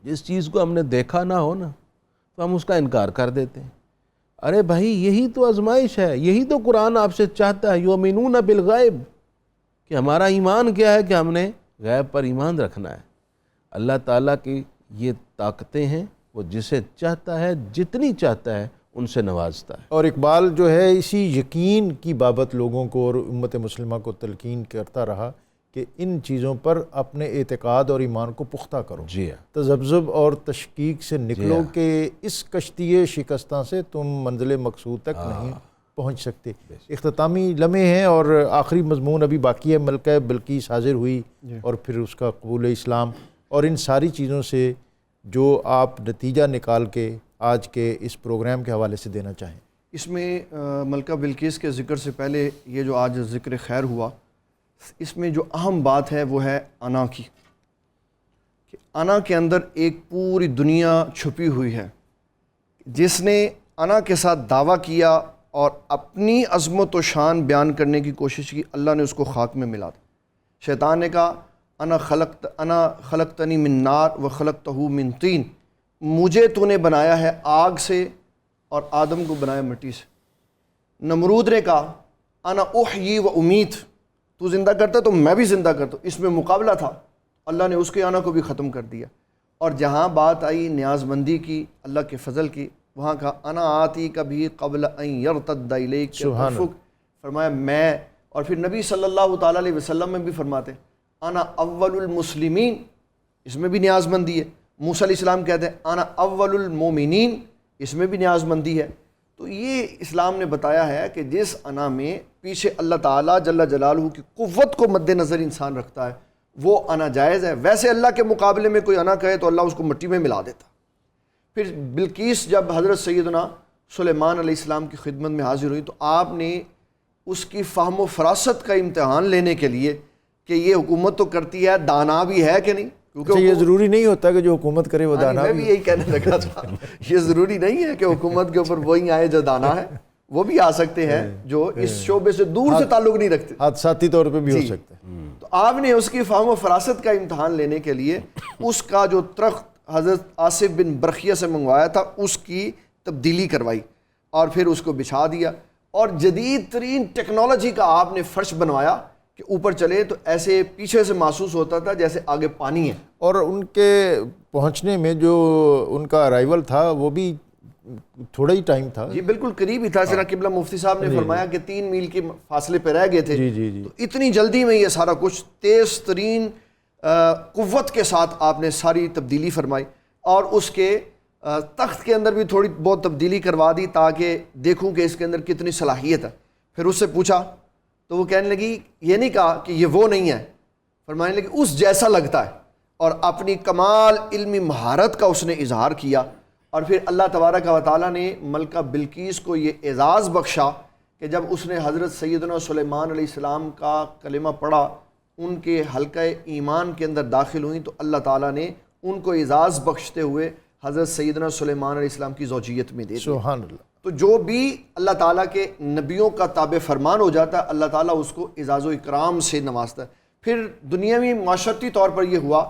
جس چیز کو ہم نے دیکھا نہ ہو نا تو ہم اس کا انکار کر دیتے ہیں. ارے بھائی یہی تو آزمائش ہے، یہی تو قرآن آپ سے چاہتا ہے، یؤمنون بالغیب، کہ ہمارا ایمان کیا ہے کہ ہم نے غیب پر ایمان رکھنا ہے. اللہ تعالیٰ کی یہ طاقتیں ہیں، وہ جسے چاہتا ہے جتنی چاہتا ہے ان سے نوازتا ہے. اور اقبال جو ہے اسی یقین کی بابت لوگوں کو اور امت مسلمہ کو تلقین کرتا رہا کہ ان چیزوں پر اپنے اعتقاد اور ایمان کو پختہ کرو. جی ہاں، تذبذب اور تشکیک سے نکلو کہ اس کشتی شکستہ سے تم منزل مقصود تک نہیں پہنچ سکتے. اختتامی لمحے ہیں اور آخری مضمون ابھی باقی ہے. ملکہ بلقیس حاضر ہوئی اور پھر اس کا قبول اسلام، اور ان ساری چیزوں سے جو آپ نتیجہ نکال کے آج کے اس پروگرام کے حوالے سے دینا چاہیں. اس میں ملکہ بلقیس کے ذکر سے پہلے یہ جو آج ذکر خیر ہوا، اس میں جو اہم بات ہے وہ ہے انا کی، کہ انا کے اندر ایک پوری دنیا چھپی ہوئی ہے. جس نے انا کے ساتھ دعویٰ کیا اور اپنی عظمت و شان بیان کرنے کی کوشش کی، اللہ نے اس کو خاک میں ملا دیا. شیطان نے کہا انا خلقتنی من نار و خلقتہ من طین، مجھے تو نے بنایا ہے آگ سے اور آدم کو بنایا مٹی سے. نمرود نے کہا انا احیی و امیت، تو زندہ کرتا تو میں بھی زندہ کرتا ہوں. اس میں مقابلہ تھا، اللہ نے اس کے انا کو بھی ختم کر دیا. اور جہاں بات آئی نیاز مندی کی، اللہ کے فضل کی، وہاں کہا انا آتی کبھی قبل ان یرتد الیک طرفک، فرمایا میں. اور پھر نبی صلی اللہ تعالیٰ علیہ وسلم میں بھی فرماتے ہیں انا اول المسلمین، اس میں بھی نیاز مندی ہے. موسیٰ علیہ السلام کہتے ہیں انا اول المومنین، اس میں بھی نیاز مندی ہے. تو یہ اسلام نے بتایا ہے کہ جس انا میں پیچھے اللہ تعالیٰ جل جلالہ کی قوت کو مد نظر انسان رکھتا ہے وہ انا جائز ہے. ویسے اللہ کے مقابلے میں کوئی انا کہے تو اللہ اس کو مٹی میں ملا دیتا. پھر بلقیس جب حضرت سیدنا سلیمان علیہ السلام کی خدمت میں حاضر ہوئی تو آپ نے اس کی فہم و فراست کا امتحان لینے کے لیے کہ یہ حکومت تو کرتی ہے، دانا بھی ہے کہ نہیں. کیونکہ یہ ضروری نہیں ہوتا کہ جو حکومت کرے وہ دانا میں بھی یہی کہنے لگا تھا، یہ ضروری نہیں ہے کہ حکومت کے اوپر وہی آئے جو دانا ہے، وہ بھی آ سکتے ہیں جو اس شعبے سے دور سے تعلق نہیں رکھتے، حادثاتی طور پہ بھی ہو سکتے ہیں. تو آپ نے اس کی فہم و فراست کا امتحان لینے کے لیے اس کا جو تخت حضرت آصف بن برقیہ سے منگوایا تھا اس کی تبدیلی کروائی اور پھر اس کو بچھا دیا اور جدید ترین ٹیکنالوجی کا آپ نے فرش بنوایا کہ اوپر چلے تو ایسے پیچھے سے محسوس ہوتا تھا جیسے آگے پانی ہے. اور ان کے پہنچنے میں جو ان کا ارائیول تھا وہ بھی تھوڑا ہی ٹائم تھا. جی بالکل قریب ہی تھا. سنا قبلہ مفتی صاحب نے فرمایا کہ 3 میل کے فاصلے پہ رہ گئے تھے. تو اتنی جلدی میں یہ سارا کچھ تیز ترین قوت کے ساتھ آپ نے ساری تبدیلی فرمائی اور اس کے تخت کے اندر بھی تھوڑی بہت تبدیلی کروا دی تاکہ دیکھوں کہ اس کے اندر کتنی صلاحیت ہے. پھر اس سے پوچھا تو وہ کہنے لگی، یہ نہیں کہا کہ یہ وہ نہیں ہے، فرمانے لگی اس جیسا لگتا ہے، اور اپنی کمال علمی مہارت کا اس نے اظہار کیا. اور پھر اللہ تبارک و تعالیٰ نے ملکہ بلقیس کو یہ اعزاز بخشا کہ جب اس نے حضرت سیدنا سلیمان علیہ السلام کا کلمہ پڑھا، ان کے حلقہ ایمان کے اندر داخل ہوئیں، تو اللہ تعالیٰ نے ان کو اعزاز بخشتے ہوئے حضرت سیدنا سلیمان علیہ السلام کی زوجیت میں دے دی. سبحان اللہ. تو جو بھی اللہ تعالیٰ کے نبیوں کا تابع فرمان ہو جاتا ہے، اللہ تعالیٰ اس کو اعزاز و اکرام سے نوازتا ہے. پھر دنیاوی معاشرتی طور پر یہ ہوا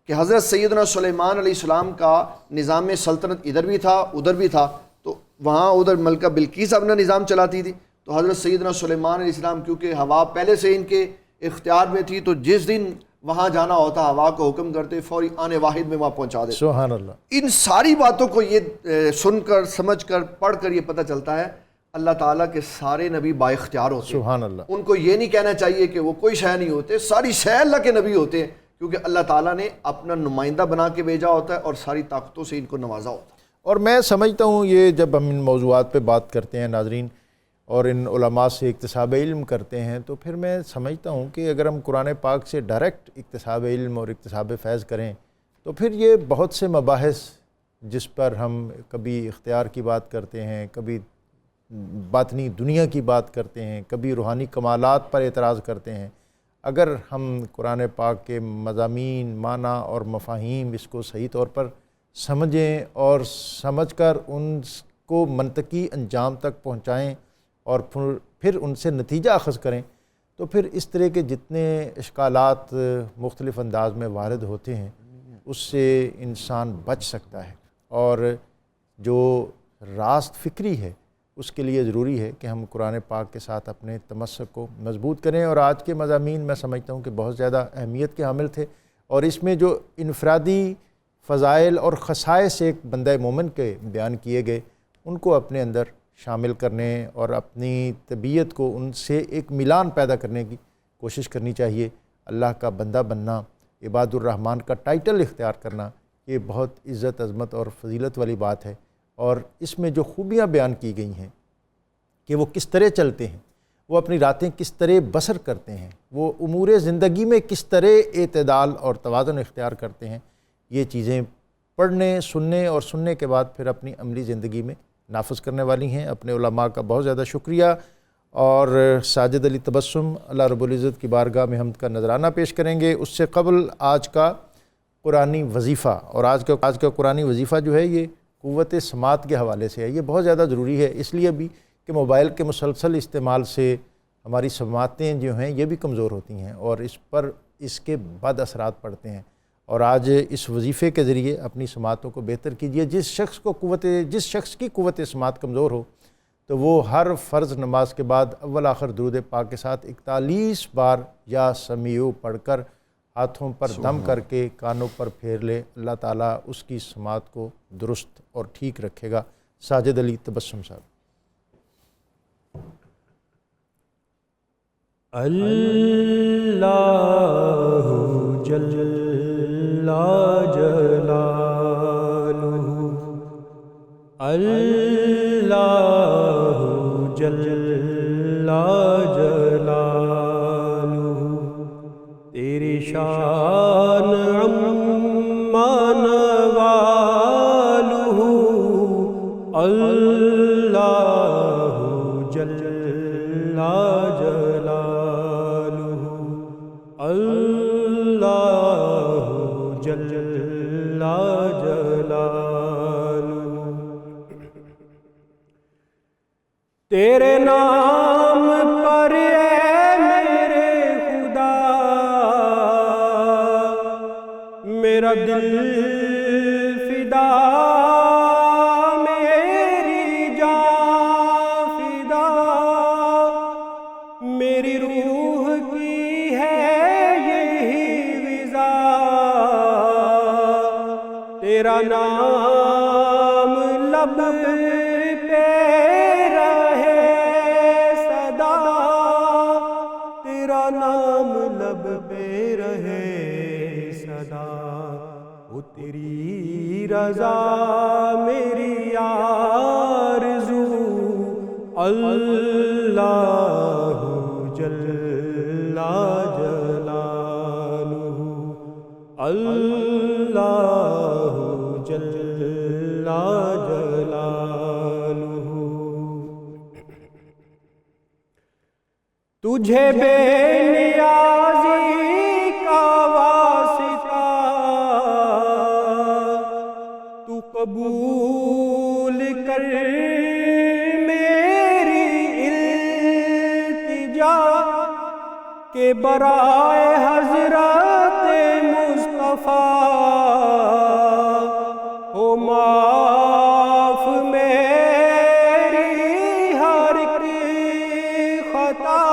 کہ حضرت سیدنا سلیمان علیہ السلام کا نظام سلطنت ادھر بھی تھا ادھر بھی تھا. تو وہاں ادھر ملکہ بلقیس اپنا نظام چلاتی تھی، تو حضرت سیدنا سلیمان علیہ السلام کیونکہ ہوا پہلے سے ان کے اختیار میں تھی، تو جس دن وہاں جانا ہوتا ہوا کو حکم کرتے فوری آنے واحد میں وہاں پہنچا دیتے. سبحان اللہ. ان ساری باتوں کو یہ سن کر سمجھ کر پڑھ کر یہ پتہ چلتا ہے اللہ تعالیٰ کے سارے نبی با اختیار ہوتے ہیں. سبحان اللہ. ان کو یہ نہیں کہنا چاہیے کہ وہ کوئی شے نہیں ہوتے، ساری شے اللہ کے نبی ہوتے ہیں، کیونکہ اللہ تعالیٰ نے اپنا نمائندہ بنا کے بھیجا ہوتا ہے اور ساری طاقتوں سے ان کو نوازا ہوتا ہے. اور میں سمجھتا ہوں یہ جب ہم ان موضوعات پہ بات کرتے ہیں ناظرین اور ان علماء سے اکتساب علم کرتے ہیں، تو پھر میں سمجھتا ہوں کہ اگر ہم قرآن پاک سے ڈائریکٹ اکتساب علم اور اکتساب فیض کریں تو پھر یہ بہت سے مباحث جس پر ہم کبھی اختیار کی بات کرتے ہیں، کبھی باطنی دنیا کی بات کرتے ہیں، کبھی روحانی کمالات پر اعتراض کرتے ہیں، اگر ہم قرآن پاک کے مضامین، معنی اور مفاہیم اس کو صحیح طور پر سمجھیں اور سمجھ کر ان کو منطقی انجام تک پہنچائیں اور پھر ان سے نتیجہ اخذ کریں، تو پھر اس طرح کے جتنے اشکالات مختلف انداز میں وارد ہوتے ہیں اس سے انسان بچ سکتا ہے. اور جو راست فکری ہے اس کے لیے ضروری ہے کہ ہم قرآن پاک کے ساتھ اپنے تمسک کو مضبوط کریں. اور آج کے مضامین میں سمجھتا ہوں کہ بہت زیادہ اہمیت کے حامل تھے، اور اس میں جو انفرادی فضائل اور خصائص ایک بندہ مومن کے بیان کیے گئے ان کو اپنے اندر شامل کرنے اور اپنی طبیعت کو ان سے ایک ملان پیدا کرنے کی کوشش کرنی چاہیے. اللہ کا بندہ بننا، عباد الرحمن کا ٹائٹل اختیار کرنا، یہ بہت عزت، عظمت اور فضیلت والی بات ہے. اور اس میں جو خوبیاں بیان کی گئی ہیں کہ وہ کس طرح چلتے ہیں، وہ اپنی راتیں کس طرح بسر کرتے ہیں، وہ امور زندگی میں کس طرح اعتدال اور توازن اختیار کرتے ہیں، یہ چیزیں پڑھنے، سننے اور سننے کے بعد پھر اپنی عملی زندگی میں نافذ کرنے والی ہیں. اپنے علماء کا بہت زیادہ شکریہ. اور ساجد علی تبسم اللہ رب العزت کی بارگاہ میں حمد کا نذرانہ پیش کریں گے. اس سے قبل آج کا قرآنی وظیفہ، اور آج کا قرآنی وظیفہ جو ہے یہ قوت سماعت کے حوالے سے ہے. یہ بہت زیادہ ضروری ہے اس لیے بھی کہ موبائل کے مسلسل استعمال سے ہماری سماعتیں جو ہیں یہ بھی کمزور ہوتی ہیں اور اس پر اس کے بد اثرات پڑتے ہیں. اور آج اس وظیفے کے ذریعے اپنی سماعتوں کو بہتر کیجیے. جس شخص کی قوت سماعت کمزور ہو تو وہ ہر فرض نماز کے بعد اول آخر درود پاک کے ساتھ 41 بار یا سمیعو پڑھ کر ہاتھوں پر دم کر کے کانوں پر پھیر لے. اللہ تعالیٰ اس کی سماعت کو درست اور ٹھیک رکھے گا. ساجد علی تبسم صاحب. اللہ جل جلالہ، اللہ جل جلالہ، تیری شان عما نوالہ، اللہ جل جلالہ، اللہ جل جلالہ. تیرے نام پر اے میرے خدا میرا دل فدا، میری جان فدا، میری روح کی تیرا نام لب پہ رہے صدا، تیرا نام لب پہ رہے صدا، وہ تیری رضا میری آرزو، اللہ جل جلالہ، اللہ جل جلالہ۔ تجھے بے نیازی کا واسطہ تو قبول کر میری التجا، کہ برائے حضرت مصطفیٰ ہو معاف میری ہر ایک خطا،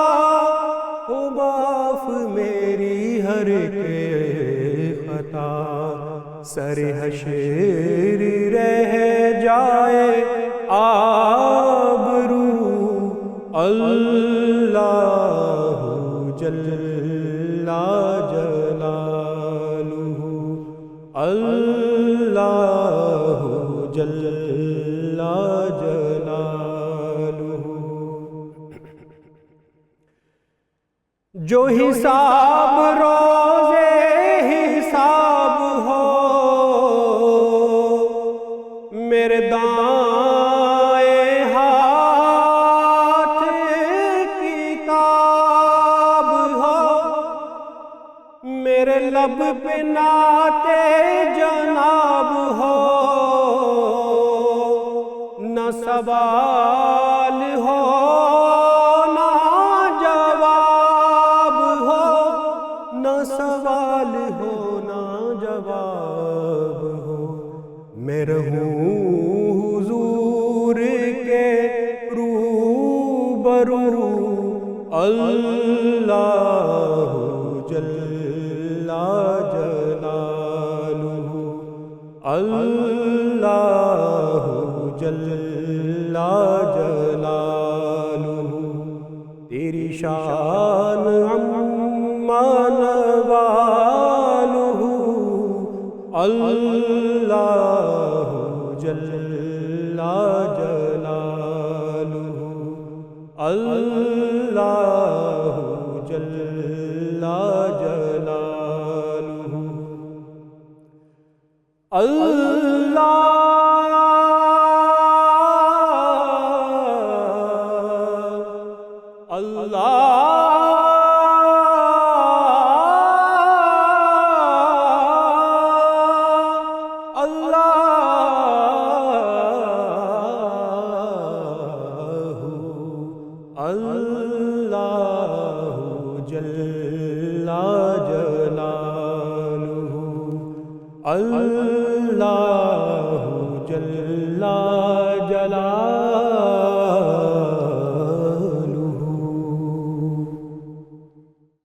ہو معاف میری ہر ایک خطا، سر حشر رہ جائے آبرو، اللہ جل جلالہ، اللہ جل جلالہ۔ جو حساب روزے حساب ہو، میرے دائیں ہاتھ کتاب ہو، میرے لب پہ نعت جناب ہو، نہ سوال ہو نہ جواب ہو، نہ سوال ہو نہ جواب ہو، میں رہوں حضور کے روبرو، اللہ جل جلالہ، اللہ جل جلالہ۔ تیری شان عما نوالہ، اللہ جل جلالہ، اللہ جل جلالہ، اللہ جل جلالہ، اللہ